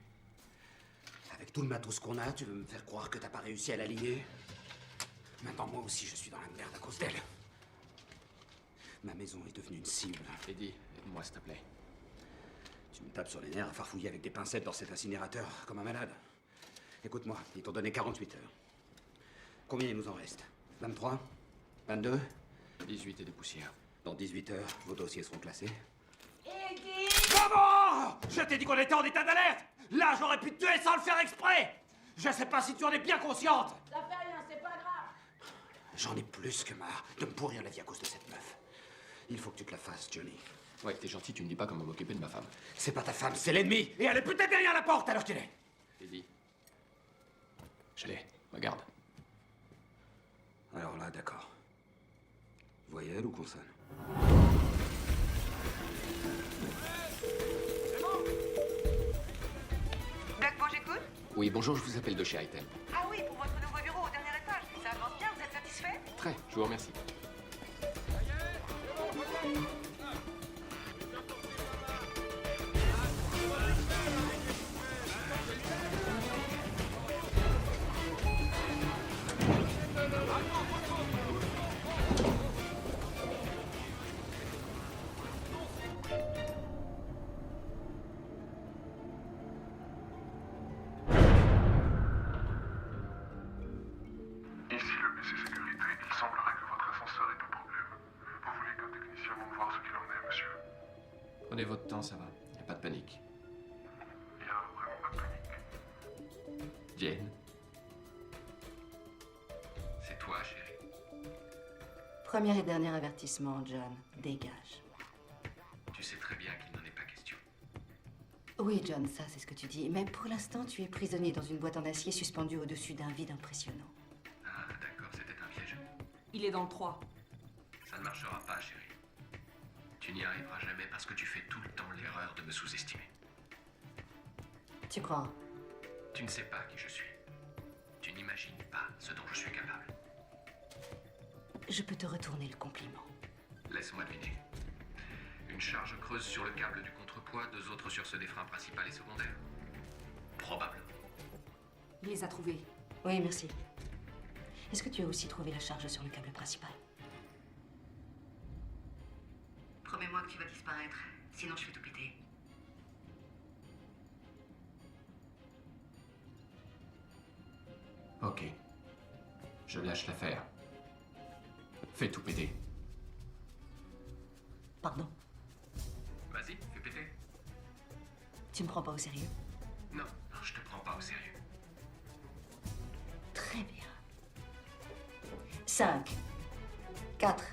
Avec tout le matos qu'on a, tu veux me faire croire que t'as pas réussi à l'aligner? Maintenant, moi aussi, je suis dans la merde à cause d'elle. Ma maison est devenue une cible.
Eddie, aide-moi, s'il te plaît.
Tu me tapes sur les nerfs à farfouiller avec des pincettes dans cet incinérateur, comme un malade. Écoute-moi, ils t'ont donné 48 heures. Combien il nous en reste? 23? 22?
18 et des poussières.
Dans 18 heures, vos dossiers seront classés.
Eddie!
Comment? Je t'ai dit qu'on était en état d'alerte! Là, j'aurais pu te tuer sans le faire exprès! Je sais pas si tu en es bien consciente!
Ça fait rien, c'est pas grave.
J'en ai plus que marre de me pourrir la vie à cause de cette meuf. Il faut que tu te la fasses, Johnny.
Ouais, t'es gentil, tu me dis pas comment m'occuper de ma femme.
C'est pas ta femme, c'est l'ennemi! Et elle est peut-être derrière la porte alors qu'elle est!
Eddie. Je l'ai, regarde.
Alors là, d'accord. Voyelle ou consonne?
Dagbo, j'écoute?
Oui, bonjour, je vous appelle de chez Item.
Ah oui, pour votre nouveau bureau au dernier étage. Ça avance bien, vous êtes satisfait?
Très, je vous remercie.
Ici le BC Sécurité, il semblerait que votre ascenseur ait un problème. Vous voulez qu'un technicien vienne voir ce qu'il en est, monsieur?
Prenez votre temps, ça va. Y a pas de panique.
Il y a vraiment pas de panique.
Jane. C'est toi, chérie.
Premier et dernier avertissement, John. Dégage.
Tu sais très bien qu'il n'en est pas question.
Oui, John, ça, c'est ce que tu dis. Mais pour l'instant, tu es prisonnier dans une boîte en acier suspendue au-dessus d'un vide impressionnant.
Ah,
Il est dans le 3.
Ça ne marchera pas, chérie. Tu n'y arriveras jamais parce que tu fais tout le temps l'erreur de me sous-estimer.
Tu crois?
Tu ne sais pas qui je suis. Tu n'imagines pas ce dont je suis capable.
Je peux te retourner le compliment.
Laisse-moi deviner. Une charge creuse sur le câble du contrepoids, 2 autres sur ceux des freins principal et secondaire. Probablement.
Il les a trouvés. Oui, merci. Est-ce que tu as aussi trouvé la charge sur le câble principal? Promets-moi que tu vas disparaître, sinon je vais tout péter.
Ok. Je lâche l'affaire. Fais tout péter.
Pardon?
Vas-y, fais péter.
Tu me prends pas au sérieux?
Non, non, je te prends pas au sérieux.
Très bien. 5, 4,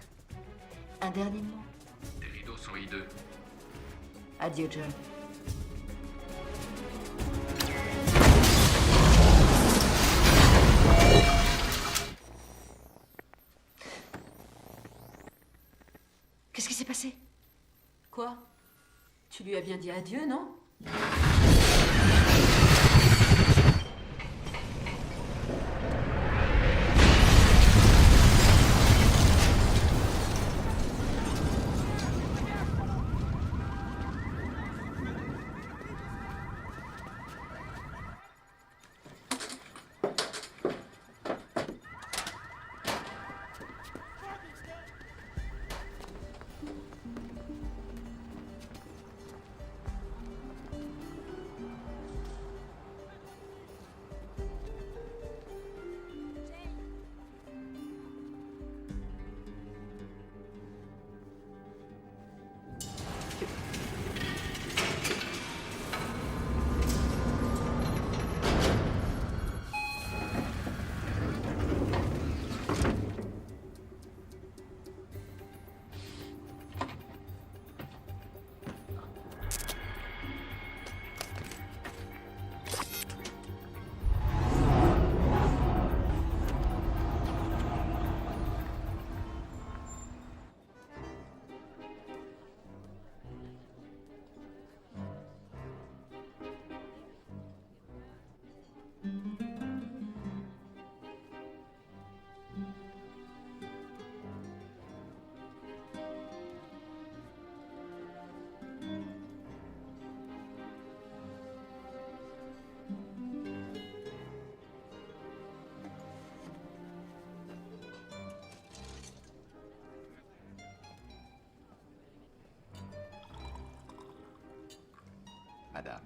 un dernier mot.
Tes rideaux sont hideux.
Adieu, John. Qu'est-ce qui s'est passé?
Quoi? Tu lui as bien dit adieu, non?
Madame,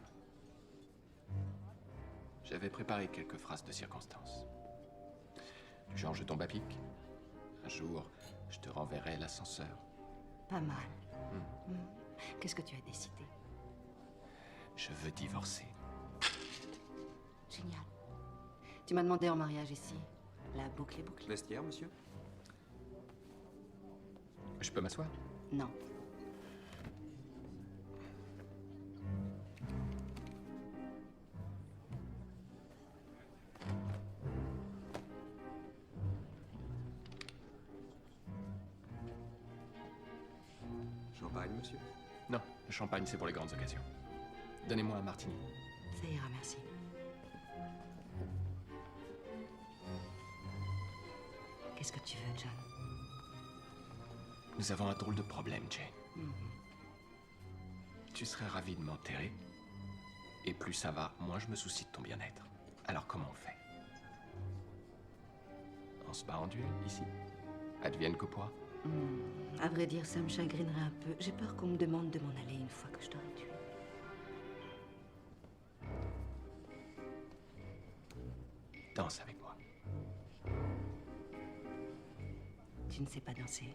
j'avais préparé quelques phrases de circonstance. Du genre, je tombe à pic. Un jour, je te renverrai l'ascenseur.
Pas mal. Qu'est-ce que tu as décidé?
Je veux divorcer.
Génial. Tu m'as demandé en mariage ici. La boucle est bouclée.
Vestiaire, monsieur?
Je peux m'asseoir?
Non.
Champagne, monsieur?
Non, le champagne, c'est pour les grandes occasions. Donnez-moi un martini.
Ça ira, merci. Qu'est-ce que tu veux, John?
Nous avons un drôle de problème, Jane. Tu serais ravi de m'enterrer. Et plus ça va, moins je me soucie de ton bien-être. Alors comment on fait? On se bat en duel, ici? Advienne que pourra?
À vrai dire, ça me chagrinerait un peu. J'ai peur qu'on me demande de m'en aller une fois que je t'aurai tué.
Danse avec moi.
Tu ne sais pas danser.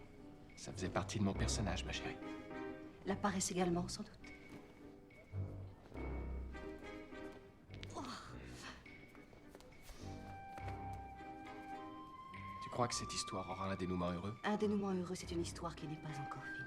Ça faisait partie de mon personnage, ma chérie.
La paresse également, sans doute.
Tu crois que cette histoire aura un dénouement heureux?
Un dénouement heureux, c'est une histoire qui n'est pas encore finie.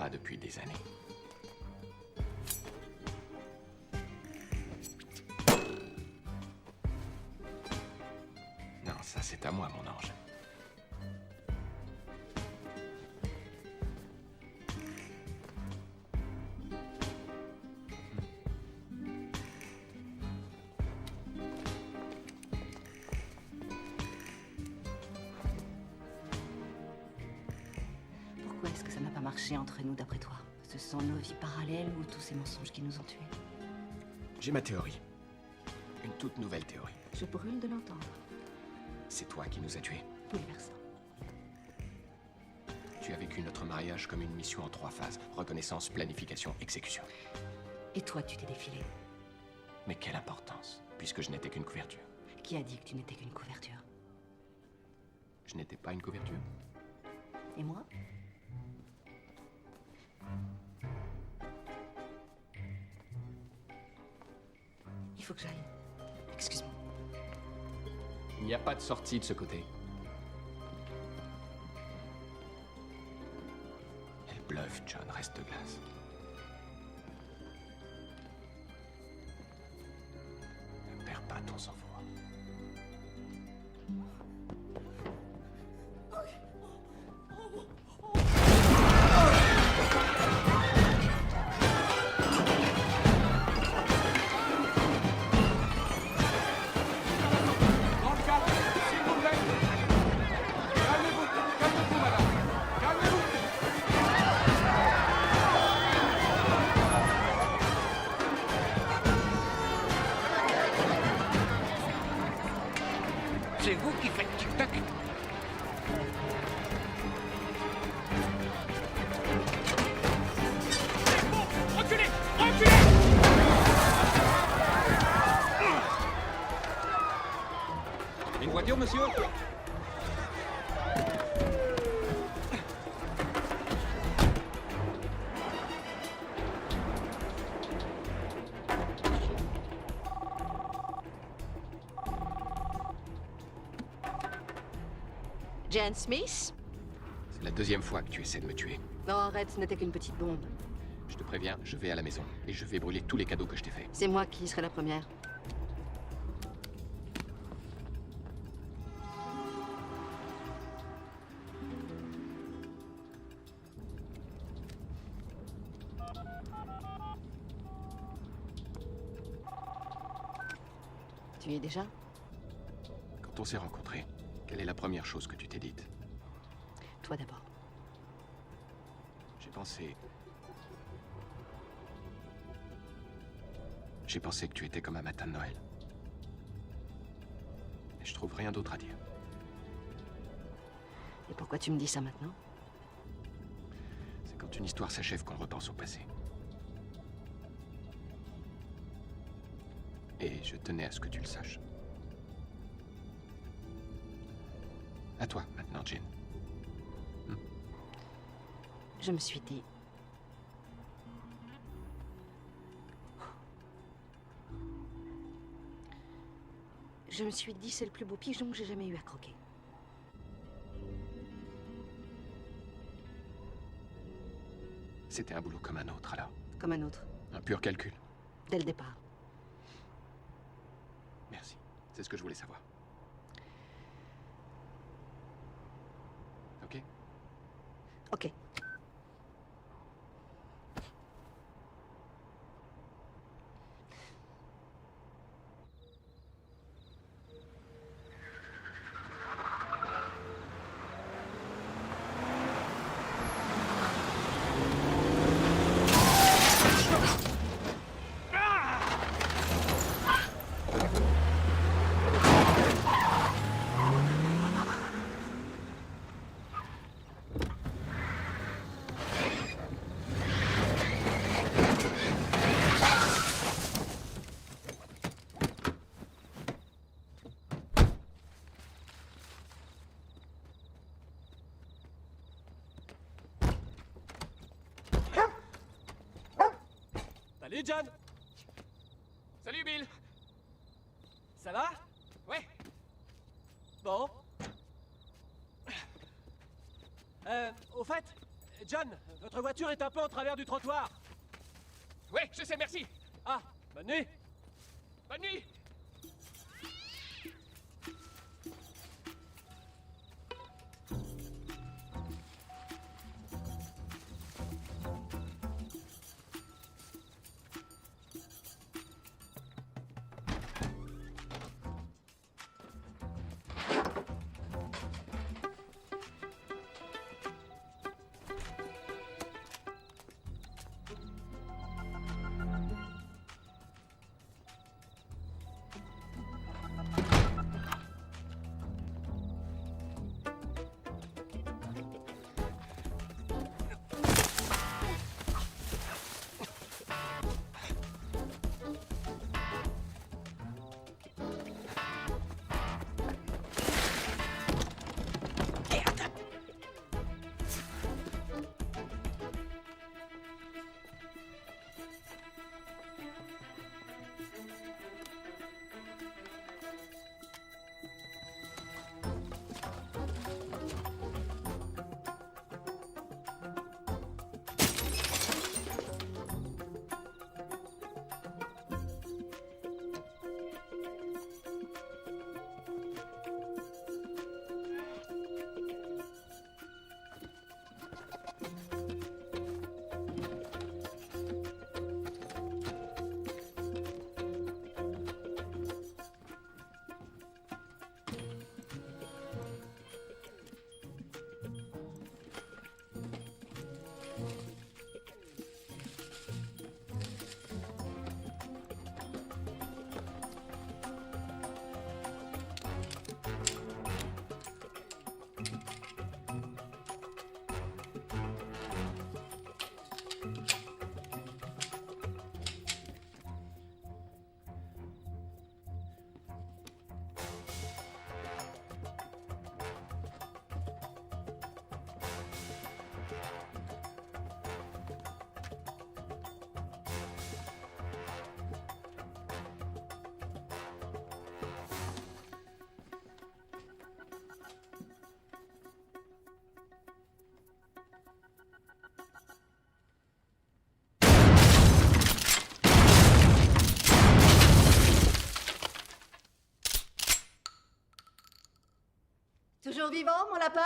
pas depuis des années. Non, ça c'est à moi, mon ange.
Pourquoi est-ce que ça n'a pas marché entre nous, d'après toi? Ce sont nos vies parallèles ou tous ces mensonges qui nous ont tués?
J'ai ma théorie. Une toute nouvelle théorie.
Je brûle de l'entendre.
C'est toi qui nous as tués.
Bouleversant.
Tu as vécu notre mariage comme une mission en 3 phases. Reconnaissance, planification, exécution.
Et toi, tu t'es défilé.
Mais quelle importance, puisque je n'étais qu'une couverture.
Qui a dit que tu n'étais qu'une couverture?
Je n'étais pas une couverture.
Et moi? Il faut que j'aille. Excuse-moi.
Il n'y a pas de sortie de ce côté. Elle bluffe, John, reste de glace. Ne perds pas ton sang-froid.
Dans le calme, s'il vous plaît. Calmez-vous, calmez-vous, madame. Calmez-vous. C'est vous qui faites tic-tac. C'est bon, reculez, reculez.
Une voiture, monsieur?
Jan Smith?
C'est la 2e fois que tu essaies de me tuer.
Non, arrête, ce n'était qu'une petite bombe.
Je te préviens, je vais à la maison. Et je vais brûler tous les cadeaux que je t'ai faits.
C'est moi qui serai la première. Tu y es déjà?
Quand on s'est rencontrés, quelle est la première chose que tu t'es dite?
Toi d'abord.
J'ai pensé... J'ai pensé que tu étais comme un matin de Noël. Et je trouve rien d'autre à dire.
Et pourquoi tu me dis ça maintenant?
C'est quand une histoire s'achève qu'on repense au passé. Et je tenais à ce que tu le saches. À toi, maintenant, Jane.
Je me suis dit... Je me suis dit, c'est le plus beau pigeon que j'ai jamais eu à croquer.
C'était un boulot comme un autre, alors.
Comme un autre,
Un pur calcul.
dès le départ.
Merci. C'est ce que je voulais savoir. Ok?
Ok.
Salut, John.
Salut, Bill.
Ça va?
Ouais.
Bon. Au fait, John, votre voiture est un peu en travers du trottoir.
Ouais, je sais, merci.
Ah, bonne nuit.
Bonne nuit.
Toujours vivant, mon lapin?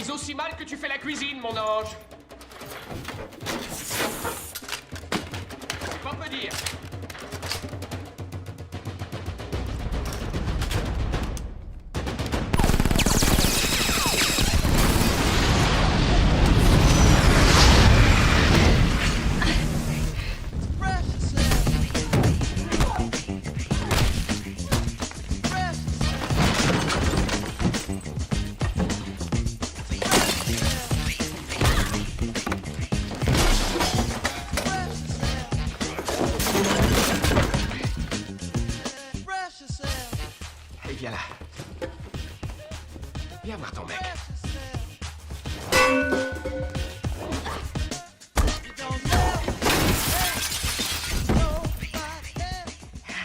Aussi mal que tu fais la cuisine, mon ange. C'est pas peu dire.
Viens là. Viens voir ton mec.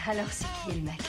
Alors c'est qui le mec?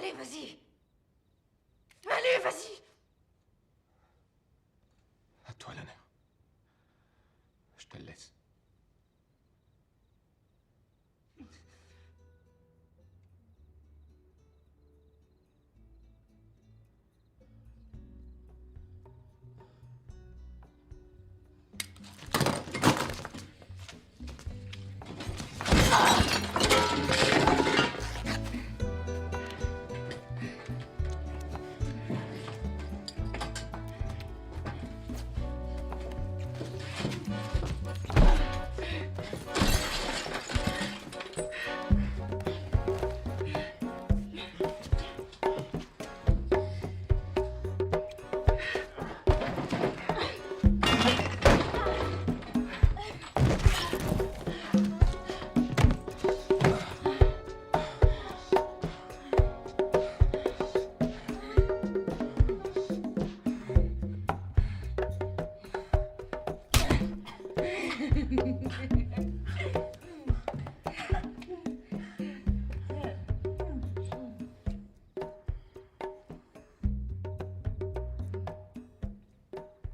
Allez, vas-y. Allez, vas-y.
À toi l'honneur. Je te le laisse.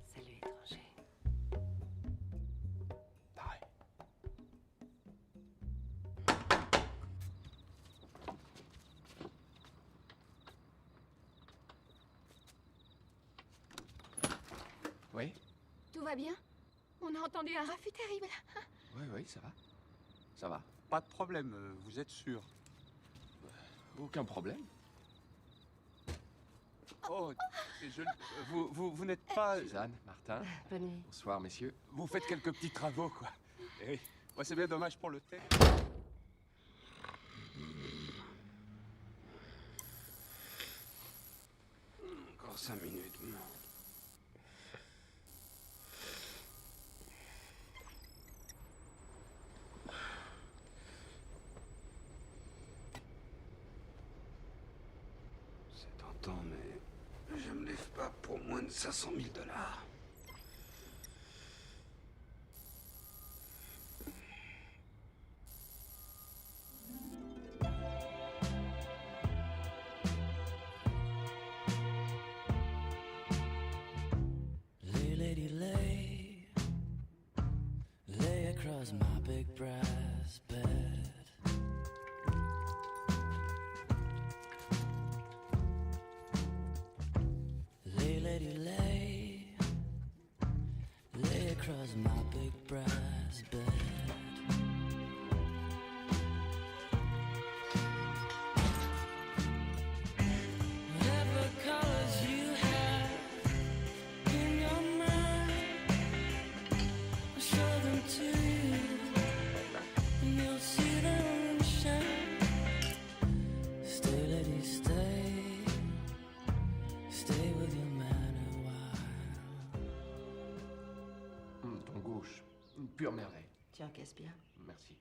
Salut, étranger.
Pareil. Oui?
Tout va bien? On a entendu un raffut terrible.
Oui, oui, ça va. Ça va.
Pas de problème, vous êtes sûr?
Aucun problème.
Oh, vous n'êtes pas...
Suzanne, Martin.
Bonne nuit.
Bonsoir, messieurs.
Vous faites quelques petits travaux, quoi. Eh oui, moi c'est bien dommage pour le thé.
Encore 5 minutes. C'est tentant, mais je me lève pas pour moins de 500 000 $.
Lay, lady, lay, lay across my big brass bed. Lay, lady, lay, lay across my big brass bed. Whatever colors you have in your mind, I'll show them to you, and you'll see them shine. Stay, lady, stay, stay with your man a while.
Ton gauche. Une pure merveille.
Tu encaisses bien.
Merci.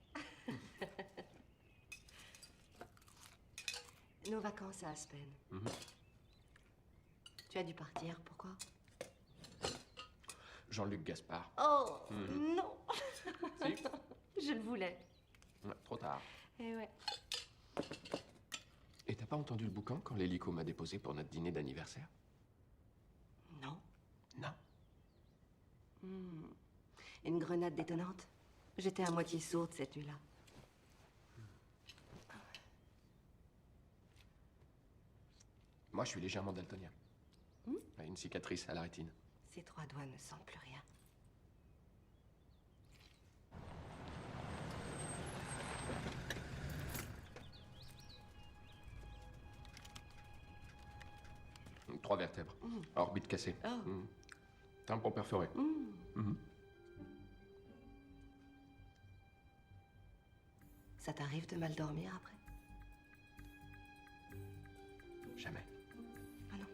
Nos vacances à Aspen.
Mhm.
Tu as dû partir, pourquoi?
Jean-Luc Gaspard.
Oh,
Mhm.
non.
Si.
Je le voulais.
Ouais, trop tard.
Eh ouais.
Et t'as pas entendu le boucan quand l'hélico m'a déposé pour notre dîner d'anniversaire?
Non.
Non.
Une grenade détonante. J'étais à moitié sourde cette nuit-là.
Moi, je suis légèrement daltonien. Une cicatrice à la rétine.
Ces 3 doigts ne sentent plus rien.
Trois vertèbres. Orbite cassée. Tympan perforé. Mhm.
Ça t'arrive de mal dormir après?
Jamais.
Ah non.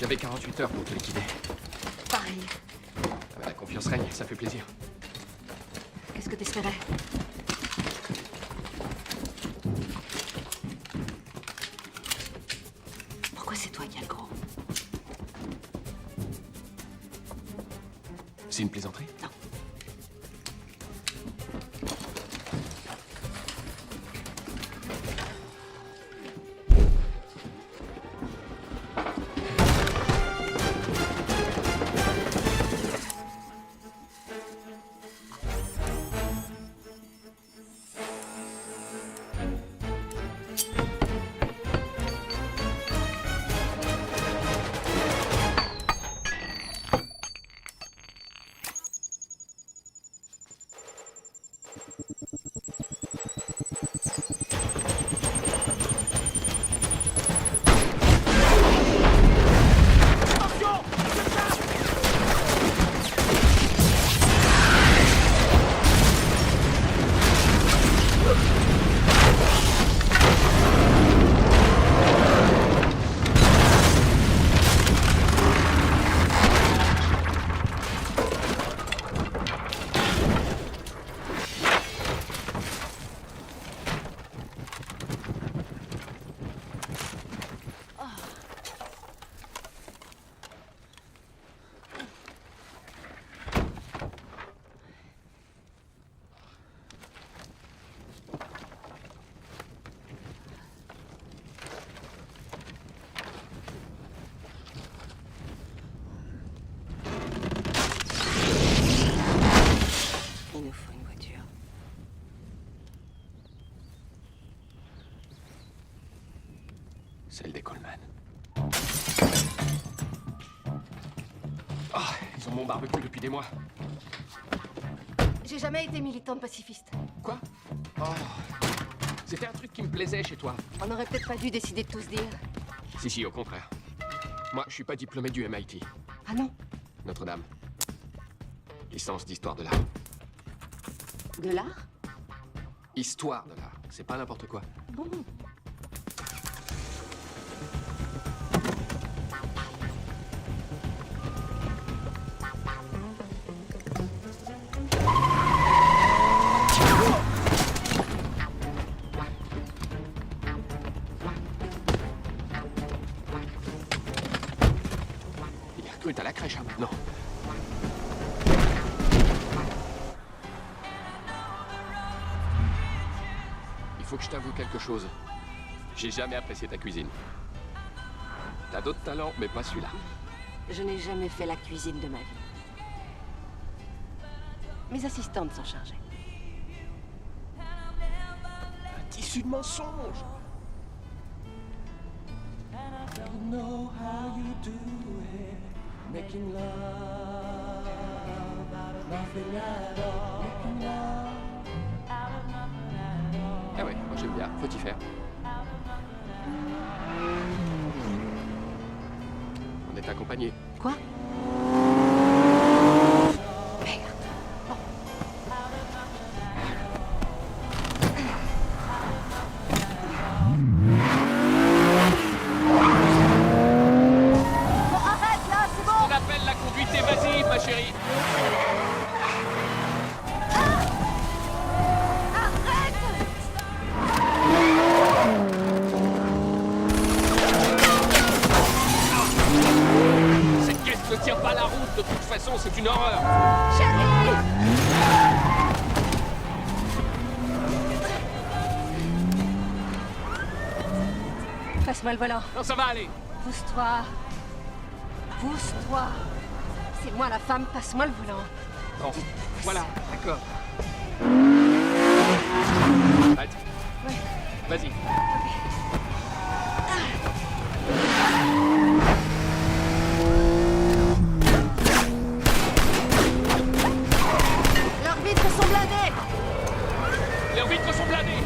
J'avais 48 heures pour te liquider.
Pareil.
Ah bah, la confiance règne, ça fait plaisir.
Qu'est-ce que t'espérais? Pourquoi c'est toi qui as le gros?
C'est une plaisanterie?
Non. Il nous faut une voiture.
Celle des Coleman. Oh, ils ont mon barbecue depuis des mois.
J'ai jamais été militante pacifiste.
Quoi? Oh, c'était un truc qui me plaisait chez toi.
On n'aurait peut-être pas dû décider de tout se dire.
Si, au contraire. Moi, je suis pas diplômé du MIT.
Ah non?
Notre-Dame. Licence d'histoire de l'art.
De l'art?
Histoire de l'art. C'est pas n'importe quoi.
Bon.
Il est recrute à la crèche, hein, maintenant. Il faut que je t'avoue quelque chose. J'ai jamais apprécié ta cuisine. T'as d'autres talents, mais pas celui-là.
Je n'ai jamais fait la cuisine de ma vie. Mes assistantes s'en chargeaient.
Un tissu de mensonges. Ah ouais, moi j'aime bien, faut y faire. On est accompagnés.
Quoi?
Arrête là, c'est bon! On appelle la conduite évasive, ma chérie! Cette caisse ne tient pas la route, de toute façon, c'est une horreur!
Passe-moi le volant.
Non, ça va aller!
Pousse-toi. Pousse-toi. C'est moi la femme, passe-moi le volant.
Bon, voilà, d'accord. Arrête.
Ouais.
Vas-y.
Leurs vitres sont blindées.
Leurs vitres sont blindées!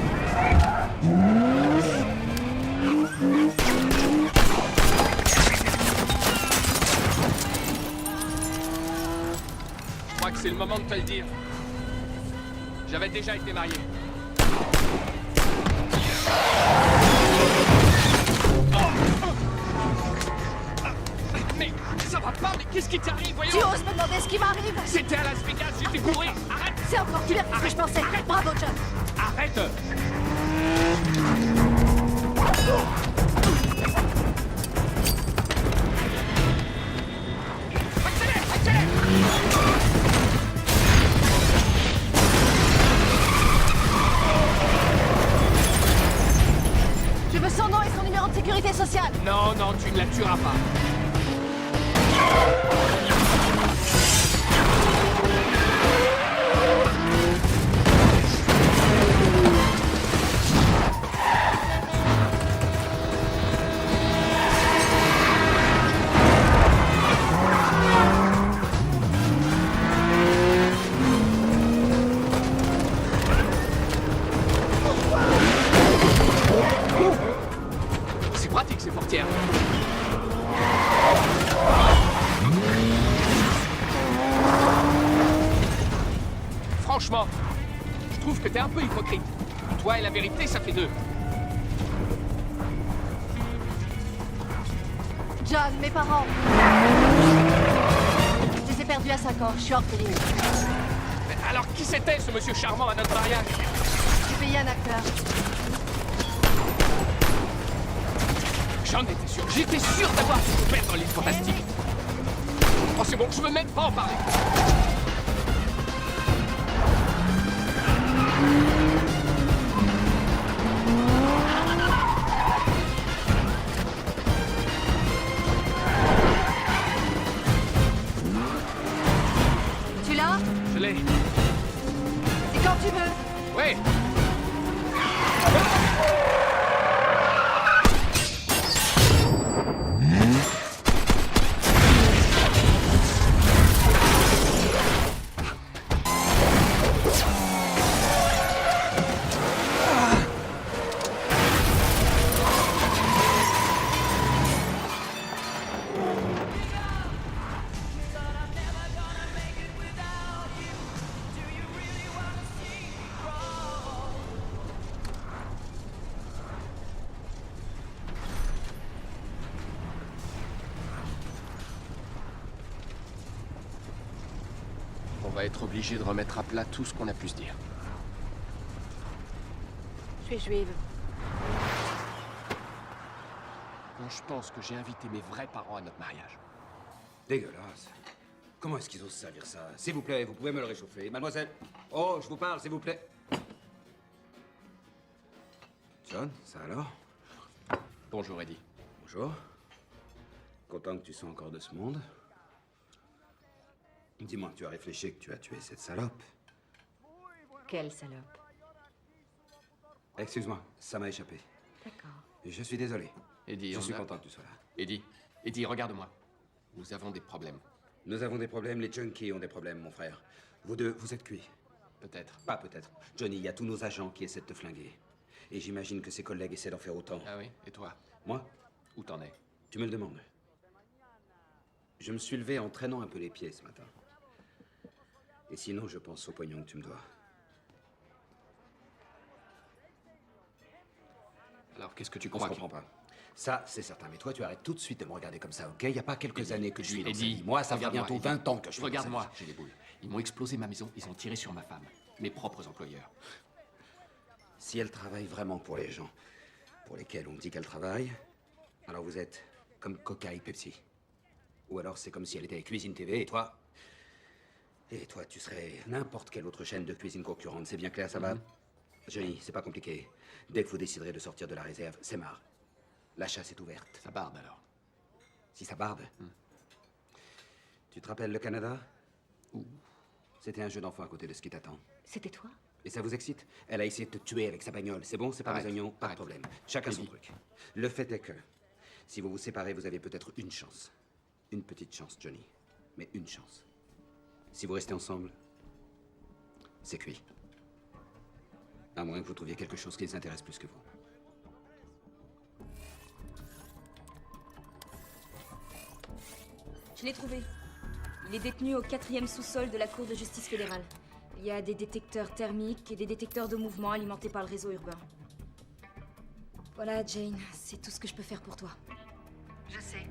Je crois que c'est le moment de te le dire. J'avais déjà été marié.
Tu oses me demander ce qui m'arrive?
C'était à Las Vegas, j'étais bourré. Arrête.
C'est encore pire que ce que je pensais. Bravo, John.
Arrête.
Je veux son nom et son numéro de sécurité sociale.
Non, non, tu ne la tueras pas. C'est pratique ces portières. Franchement, je trouve que t'es un peu hypocrite. Toi et la vérité, ça fait deux.
John, mes parents. Je les ai perdus à 5 ans. Je suis orpheline.
Mais alors, qui c'était ce monsieur charmant à notre mariage?
J'ai payé un acteur.
J'en étais sûr. J'étais sûr d'avoir ce père dans l'île fantastique. Oh, c'est bon, je veux même pas en parler.
Tu l'as?
Je l'ai.
C'est quand tu veux.
Oui. On va être obligé de remettre à plat tout ce qu'on a pu se dire.
Je suis juive.
Quand je pense que j'ai invité mes vrais parents à notre mariage.
Dégueulasse. Comment est-ce qu'ils osent servir ça? S'il vous plaît, vous pouvez me le réchauffer. Mademoiselle. Oh, je vous parle, s'il vous plaît. John, ça alors?
Bonjour, Eddie.
Bonjour. Content que tu sois encore de ce monde. Dis-moi, tu as réfléchi que tu as tué cette salope?
Quelle salope.
Excuse-moi, ça m'a échappé.
D'accord.
Je suis désolé.
Eddie,
Je
on
suis
a-
content que tu sois là.
Eddie, regarde-moi. Nous avons des problèmes.
Nous avons des problèmes, les junkies ont des problèmes, mon frère. Vous deux, vous êtes cuits.
Peut-être.
Pas peut-être. Johnny, il y a tous nos agents qui essaient de te flinguer. Et j'imagine que ses collègues essaient d'en faire autant.
Ah oui? Et toi?
Moi?
Où t'en es?
Tu me le demandes. Je me suis levé en traînant un peu les pieds ce matin. Et sinon, je pense au pognon que tu me dois.
Alors, qu'est-ce que tu
On
crois
se comprend pas. Ça, c'est certain. Mais toi, tu arrêtes tout de suite de me regarder comme ça, ok? Il n'y a pas quelques années que je suis dans cette vie. Moi, ça fait
regarde-moi,
bientôt
Eddie.
20 ans que je suis dans
Regarde-moi,
cette vie.
j'ai les boules. Ils m'ont explosé ma maison, ils ont tiré sur ma femme. Mes propres employeurs.
Si elle travaille vraiment pour les gens pour lesquels on dit qu'elle travaille, alors vous êtes comme Coca et Pepsi. Ou alors c'est comme si elle était Cuisine TV et toi... Et toi, tu serais n'importe quelle autre chaîne de cuisine concurrente. C'est bien clair, ça va? Johnny, c'est pas compliqué. Dès que vous déciderez de sortir de la réserve, c'est marre. La chasse est ouverte.
Ça barde alors.
Si ça barde. Tu te rappelles le Canada? C'était un jeu d'enfant à côté de ce qui t'attend.
C'était toi?
Et ça vous excite? Elle a essayé de te tuer avec sa bagnole. C'est bon, c'est pas
Arrête.
des oignons, pas de problème. Chacun son truc. Le fait est que, si vous vous séparez, vous avez peut-être une chance. Une petite chance, Johnny. Mais une chance. Si vous restez ensemble, c'est cuit. À moins que vous trouviez quelque chose qui les intéresse plus que vous.
Je l'ai trouvé. Il est détenu au 4e sous-sol de la Cour de justice fédérale. Il y a des détecteurs thermiques et des détecteurs de mouvement alimentés par le réseau urbain. Voilà, Jane, c'est tout ce que je peux faire pour toi.
Je sais.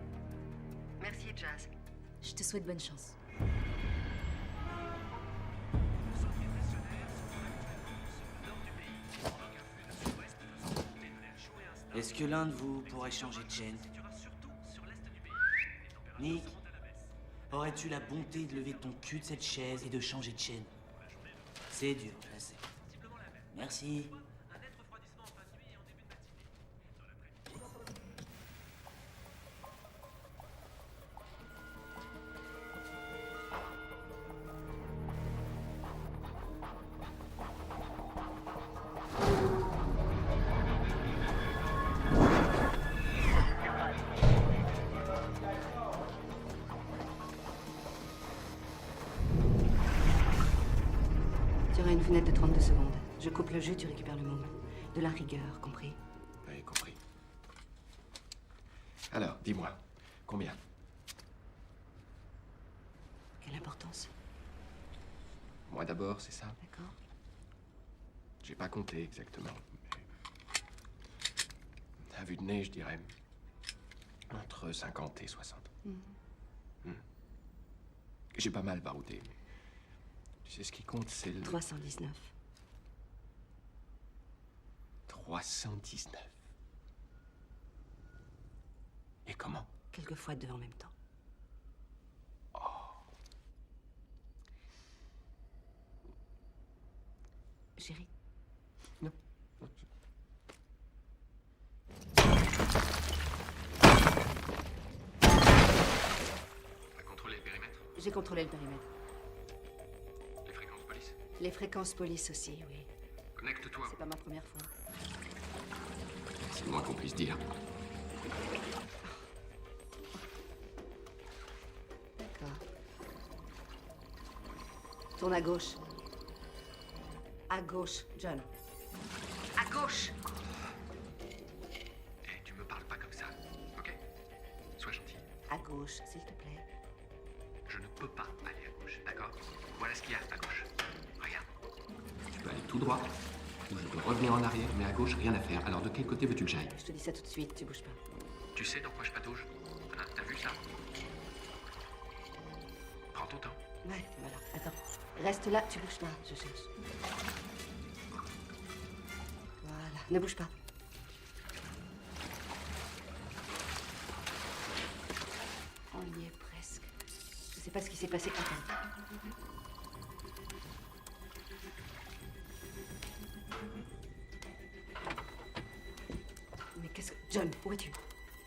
Merci, Jazz.
Je te souhaite bonne chance.
Est-ce que l'un de vous pourrait changer de chaîne? Nick, aurais-tu la bonté de lever ton cul de cette chaise et de changer de chaîne? C'est dur, je sais. Merci.
Tu auras une fenêtre de 32 secondes. Je coupe le jus, tu récupères le môme. De la rigueur, compris?
Oui, compris. Alors, dis-moi, combien?
Quelle importance?
Moi d'abord, c'est ça?
D'accord.
J'ai pas compté exactement. Mais... à vue de nez, je dirais... entre 50 et 60. J'ai pas mal baroudé, mais... tu sais, ce qui compte, c'est le...
319.
319. Et comment?
Quelquefois deux en même temps. Chérie?
Non. T'as contrôlé le périmètre?
J'ai contrôlé le périmètre.
Les fréquences police?
Les fréquences police aussi, oui.
Connecte-toi.
C'est pas ma première fois.
C'est le moins qu'on puisse dire.
D'accord. Tourne à gauche. À gauche, John.
À gauche.
Et tu me parles pas comme ça, ok? Sois gentil.
À gauche, s'il te plaît.
Je ne peux pas aller à gauche, d'accord? Voilà ce qu'il y a à gauche. Regarde. Tu peux aller tout droit, ou je peux revenir en arrière, mais à gauche, rien à faire. Alors de quel côté veux-tu que j'aille?
Je te dis ça tout de suite, tu bouges pas.
Tu sais dans quoi je patauge? Hein, t'as vu ça? Prends ton temps.
Ouais, voilà. Attends. Reste là, tu bouges pas, je cherche. Voilà, ne bouge pas. On y est presque. Je sais pas ce qui s'est passé. Attends. Mais qu'est-ce que... John, où es-tu?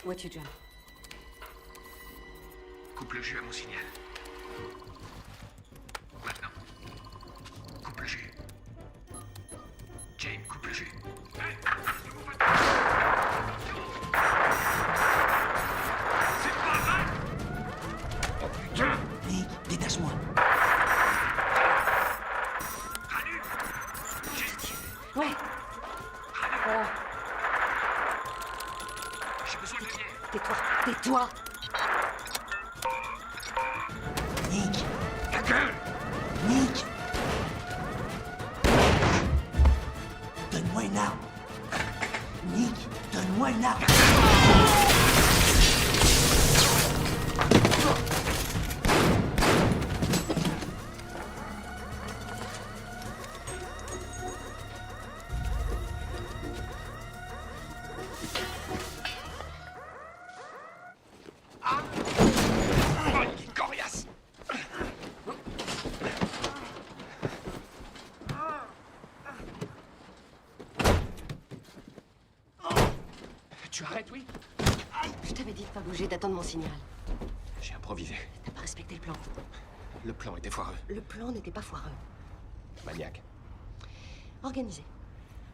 Où es-tu, John?
Coupe le jus à mon signal. Maintenant. Coupe le jus. Jane, coupe le jus. C'est pas vrai! Oh putain!
Nick, détache-moi.
Rallume!
Ouais. Voilà.
J'ai besoin de lumière.
Tais-toi, tais-toi.
Nick.
Ta gueule!
Nick. Donne-moi une arme. Nick, donne-moi une arme.
Oh, il est coriace! Tu arrêtes, oui?
Je t'avais dit de pas bouger, d'attendre mon signal.
J'ai improvisé.
T'as pas respecté le plan.
Le plan était foireux.
Le plan n'était pas foireux.
Maniaque.
Organisé.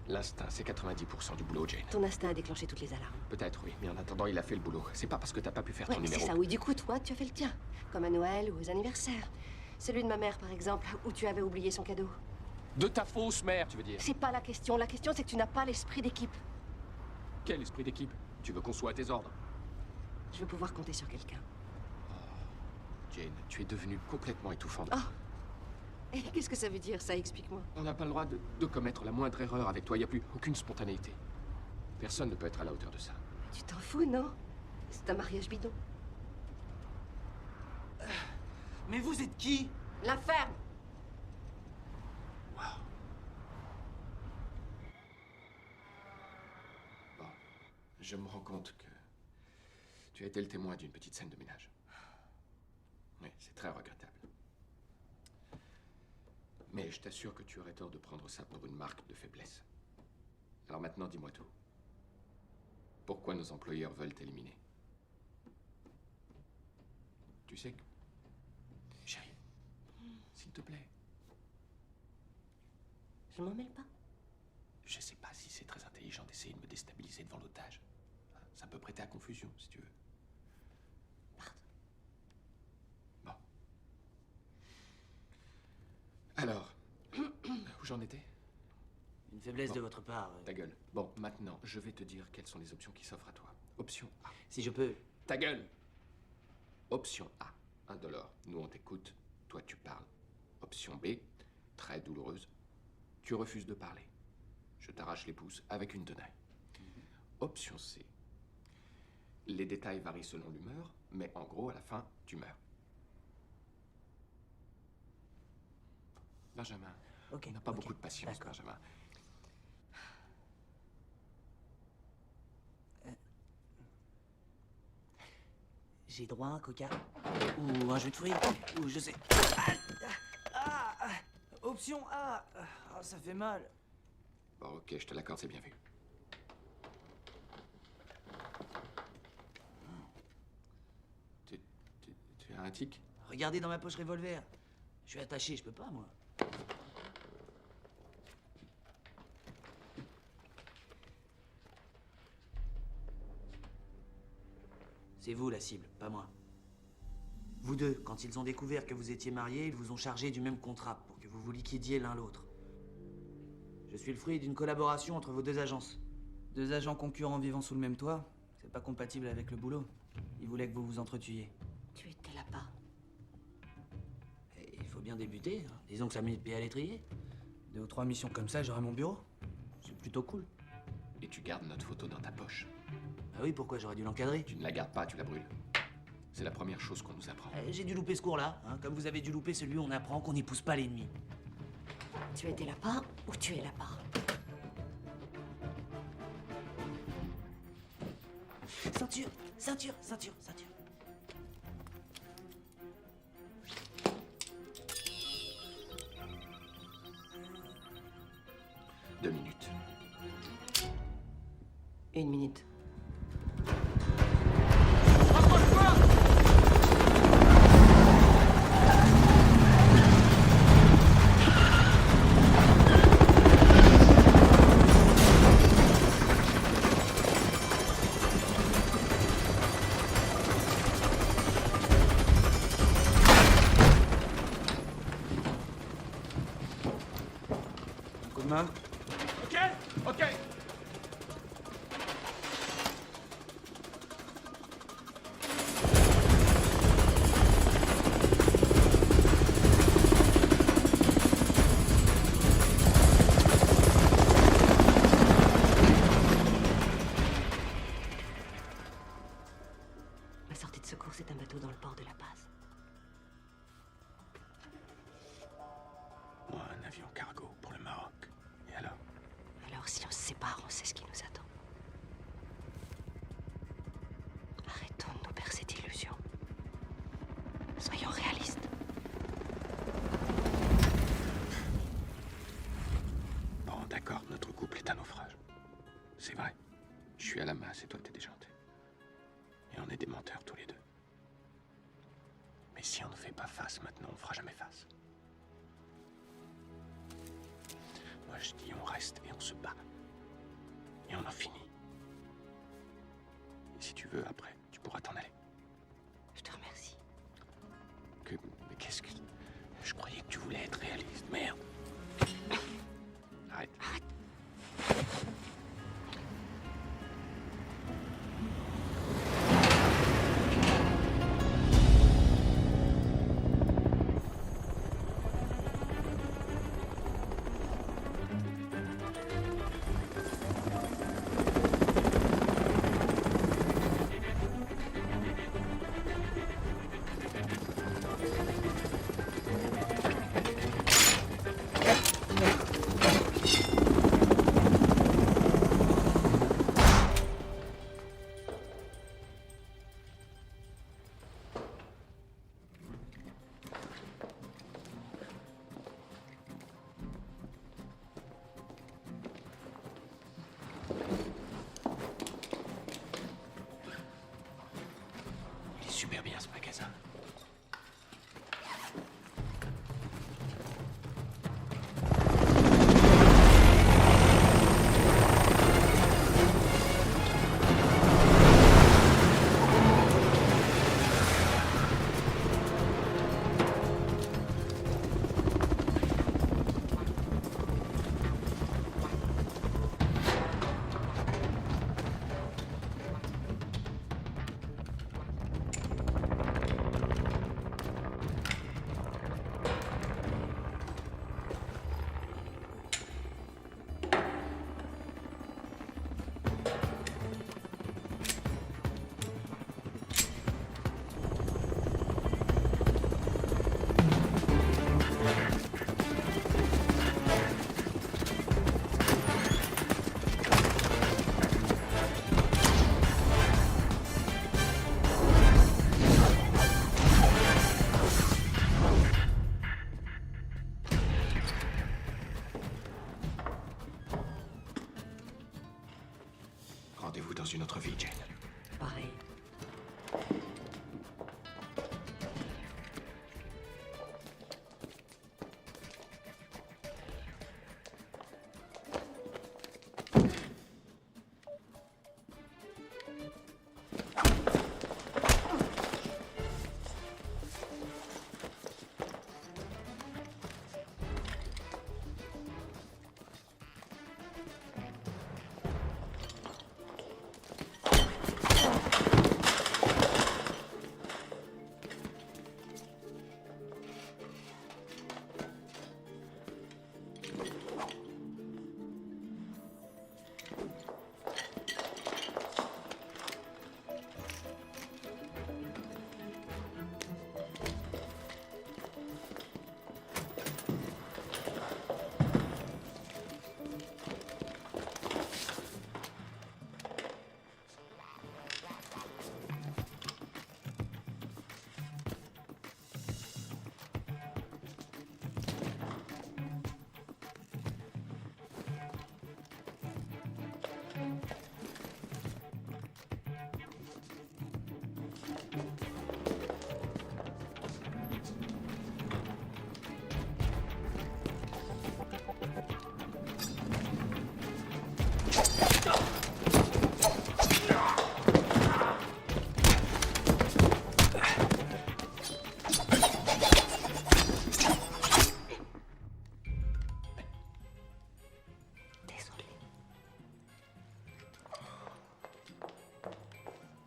L'instinct, c'est 90% du boulot, Jane.
Ton instinct a déclenché toutes les alarmes.
Peut-être, oui, mais en attendant, il a fait le boulot. C'est pas parce que t'as pas pu faire
Ouais,
ton
c'est
numéro.
ça, oui. Du coup, toi, tu as fait le tien. Comme à Noël ou aux anniversaires. Celui de ma mère, par exemple, où tu avais oublié son cadeau.
De ta fausse mère, tu veux dire?
C'est pas la question. La question, c'est que tu n'as pas l'esprit d'équipe.
Quel esprit d'équipe? Tu veux qu'on soit à tes ordres?
Je veux pouvoir compter sur quelqu'un.
Jane, tu es devenue complètement étouffante.
Oh. Et qu'est-ce que ça veut dire, ça? Explique-moi.
On n'a pas le droit de commettre la moindre erreur avec toi. Il n'y a plus aucune spontanéité. Personne ne peut être à la hauteur de ça.
Tu t'en fous, non? C'est un mariage bidon.
Mais vous êtes qui?
La ferme.
Je me rends compte que tu as été le témoin d'une petite scène de ménage. Oui, c'est très regrettable. Mais je t'assure que tu aurais tort de prendre ça pour une marque de faiblesse. Alors maintenant, dis-moi tout. Pourquoi nos employeurs veulent t'éliminer? Tu sais que... Chérie, s'il te plaît.
Je m'en mêle pas.
Je sais pas si c'est très intelligent d'essayer de me déstabiliser devant l'otage. Ça peut prêter à confusion, si tu veux. Bon. Alors, où j'en étais?
Une faiblesse de votre part.
Ta gueule. Bon, maintenant, je vais te dire quelles sont les options qui s'offrent à toi. Option A.
Si je peux...
Ta gueule! Option A. Indolore. Nous, on t'écoute. Toi, tu parles. Option B. Très douloureuse. Tu refuses de parler. Je t'arrache les pouces avec une tenaille. Option C. Les détails varient selon l'humeur, mais en gros, à la fin, tu meurs. Benjamin, on n'a pas beaucoup de patience, Benjamin.
J'ai droit à un coca? Ou un jus de fruits? Ou je sais... Option A. Ah, ça fait mal.
Bon, ok, je te l'accorde, c'est bien vu. Tu as un tic?
Regardez dans ma poche revolver. Je suis attaché, je peux pas, moi. C'est vous la cible, pas moi. Vous deux, quand ils ont découvert que vous étiez mariés, ils vous ont chargé du même contrat pour que vous vous liquidiez l'un l'autre. Je suis le fruit d'une collaboration entre vos deux agences. Deux agents concurrents vivant sous le même toit, c'est pas compatible avec le boulot. Ils voulaient que vous vous entretuiez.
Tu étais là-bas.
Et il faut bien débuter, hein. Disons que ça a mis le pied à l'étrier. 2 ou 3 missions comme ça, j'aurai mon bureau. C'est plutôt cool.
Et tu gardes notre photo dans ta poche.
Ah oui, pourquoi j'aurais dû l'encadrer?
Tu ne la gardes pas, tu la brûles. C'est la première chose qu'on nous apprend.
J'ai dû louper ce cours-là, hein, comme vous avez dû louper celui où on apprend qu'on n'épouse pas l'ennemi.
Tu étais là-bas ou tu es là-bas?
Ceinture, ceinture, ceinture, ceinture.
Deux minutes.
1 minute.
Coup de main.
Ok, ok.
La sortie de secours, c'est un bateau dans le port de la base.
Moi, un avion cargo pour le Maroc. Et alors?
Alors, si on se sépare, on sait ce qui nous attend. Arrêtons de nous bercer d'illusions. Soyons réalistes.
Bon, d'accord, notre couple est un naufrage. C'est vrai. Je suis à la masse et toi, t'es déjanté. Et on est des menteurs tous les deux. Mais si on ne fait pas face maintenant, on fera jamais face. Moi, je dis, on reste et on se bat. Et on en finit. Et si tu veux, après, tu pourras t'en aller.
Je te remercie.
Mais qu'est-ce que... Je croyais que tu voulais être réaliste. Merde. Arrête.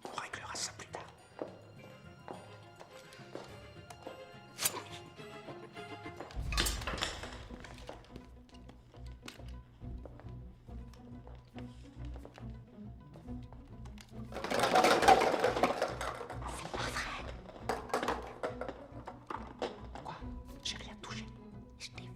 On réglera ça plus tard. Quoi? J'ai rien touché. Je t'ai vu.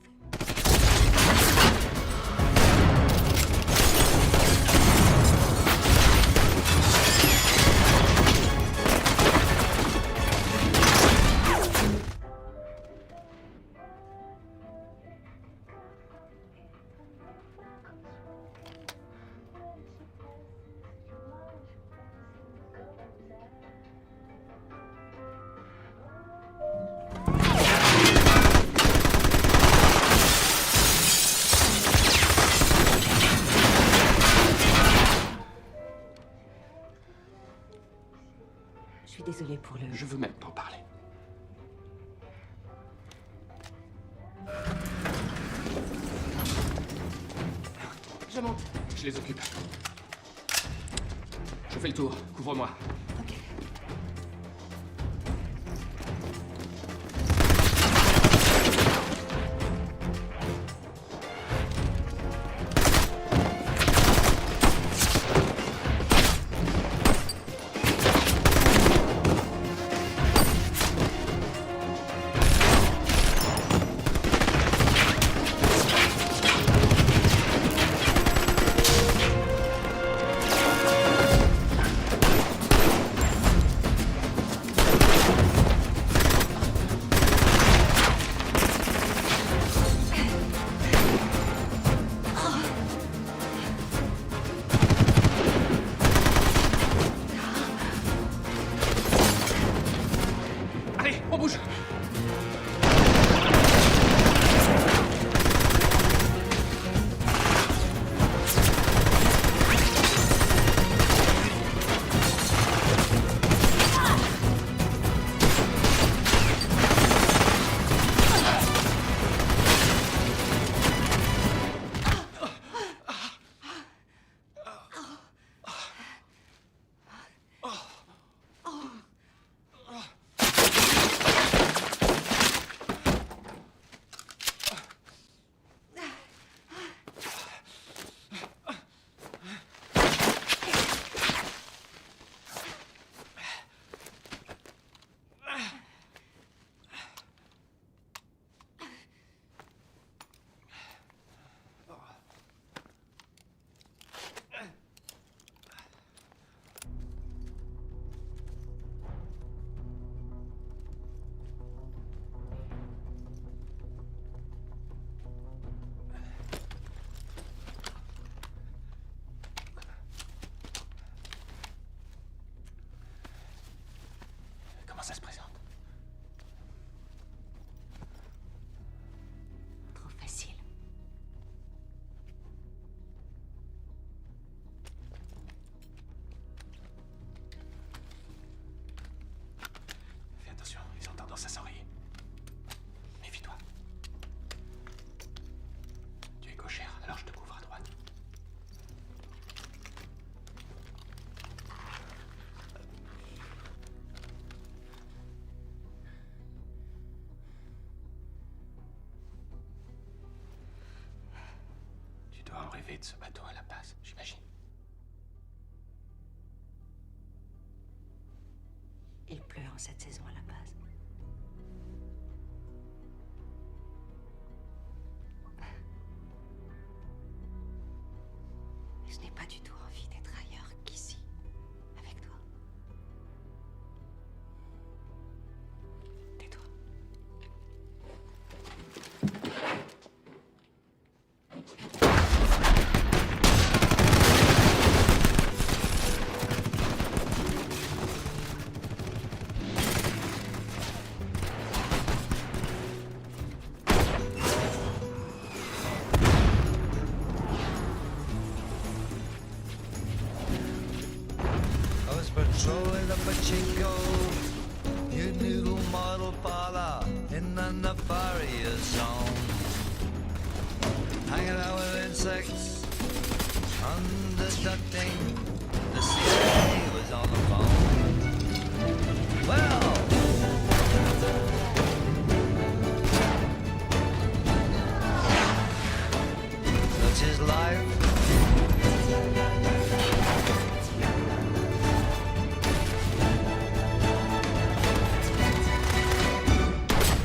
Je suis désolée pour le...
Je veux même pas en parler.
Je monte.
Je les occupe. Je fais le tour. Couvre-moi. Allez, on bouge. Comment ça se présente?
Trop facile.
Fais attention, ils ont tendance à s'enrayer. Méfie-toi. Tu es gauchère, alors je te couvre à droite. Tu dois en rêver de ce bateau à la base, j'imagine.
Il pleut en cette saison à la base. Je n'ai pas du tout envie d'être ailleurs qu'ici, avec toi. Tais-toi.
Pachinko, your new model parlor in the nefarious zone. Hanging out with insects, underducting. The CIA was on the phone. Well, such is life.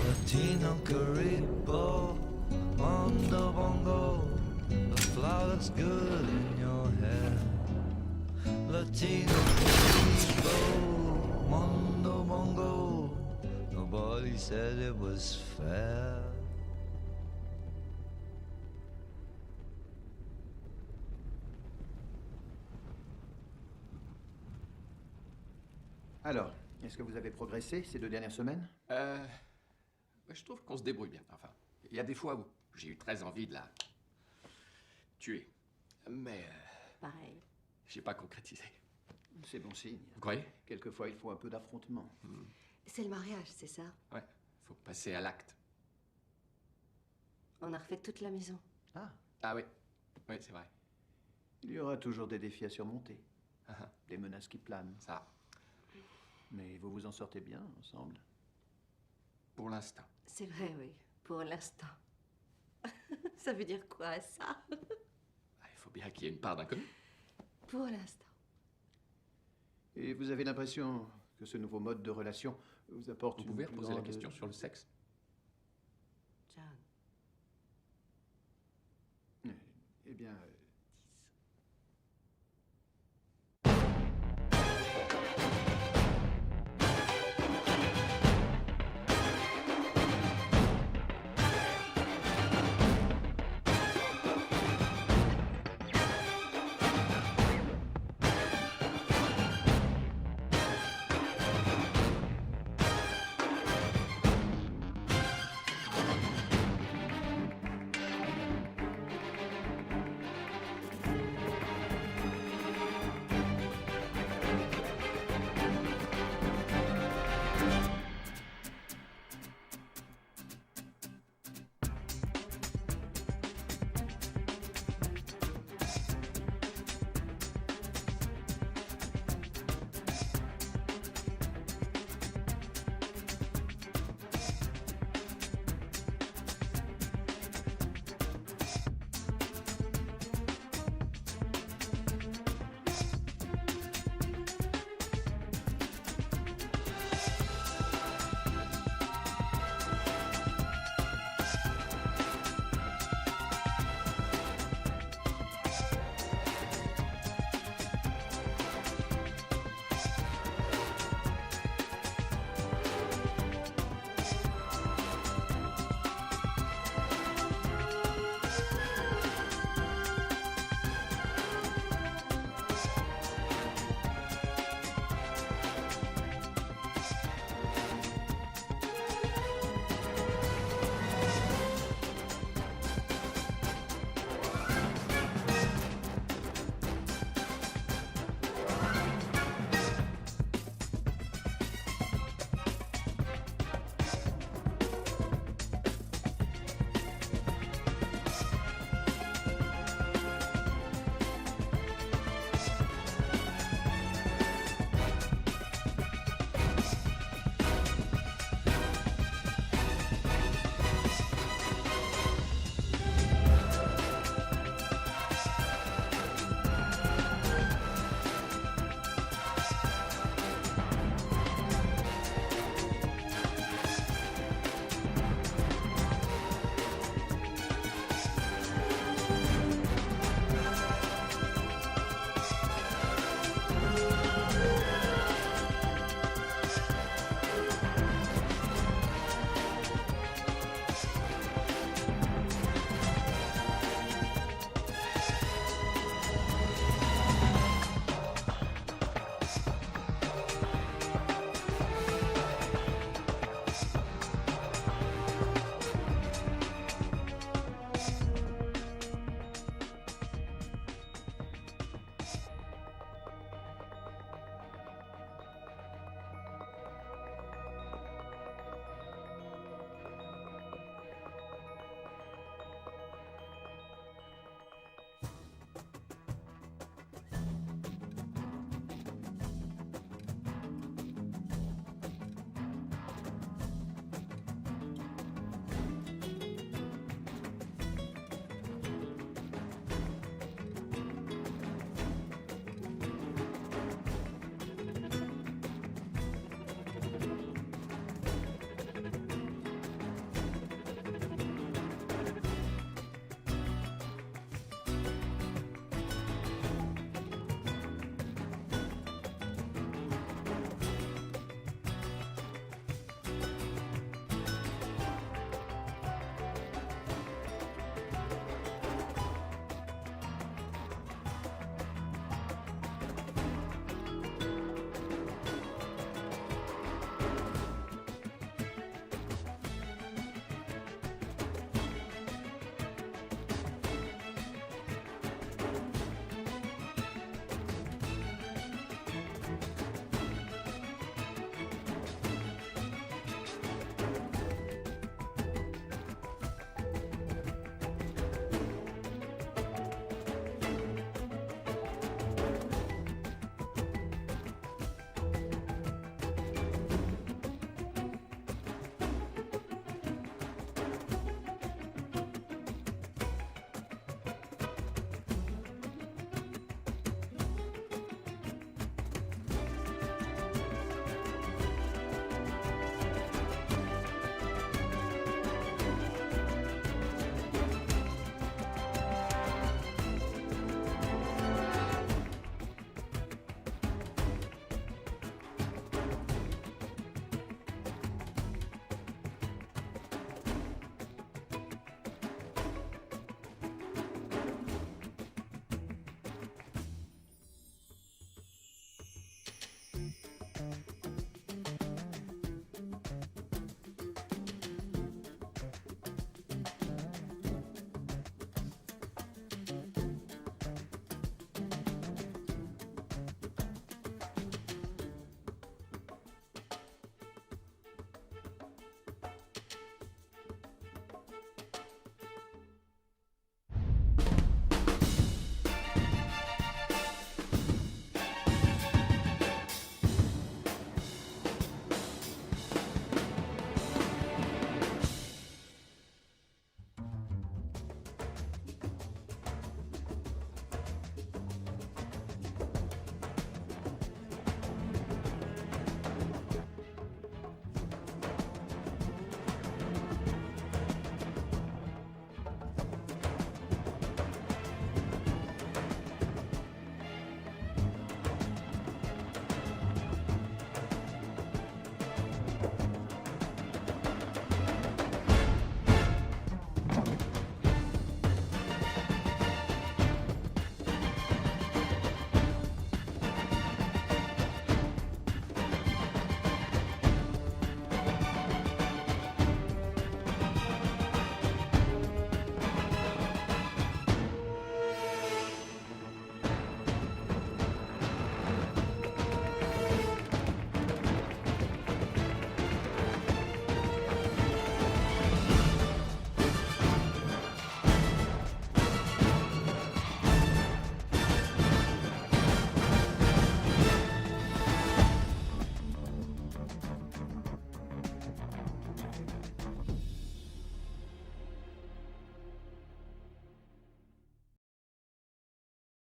Latino Caribe, Mondo Bongo, the flower looks good in your hair. Latino Caribe, Mondo Bongo, nobody said it was fair.
Alors, est-ce que vous avez progressé ces 2 dernières semaines?
Je trouve qu'on se débrouille bien. Enfin, il y a des fois où j'ai eu très envie de la tuer. Mais
Pareil.
j'ai pas concrétisé.
C'est bon signe.
Vous croyez?
Quelquefois, il faut un peu d'affrontement.
C'est le mariage, c'est ça?
Ouais, faut passer à l'acte.
On a refait toute la maison.
Ah oui, oui, c'est vrai.
Il y aura toujours des défis à surmonter.
Ah,
Des menaces qui planent.
Ça,
Mais vous vous en sortez bien ensemble.
pour l'instant.
C'est vrai, oui. Pour l'instant. Ça veut dire quoi, ça?
Il faut bien qu'il y ait une part d'inconnu.
Pour l'instant.
Et vous avez l'impression que ce nouveau mode de relation vous apporte
Vous
une
pouvez
plus
reposer la
grande-
question sur le sexe?
John.
Eh bien,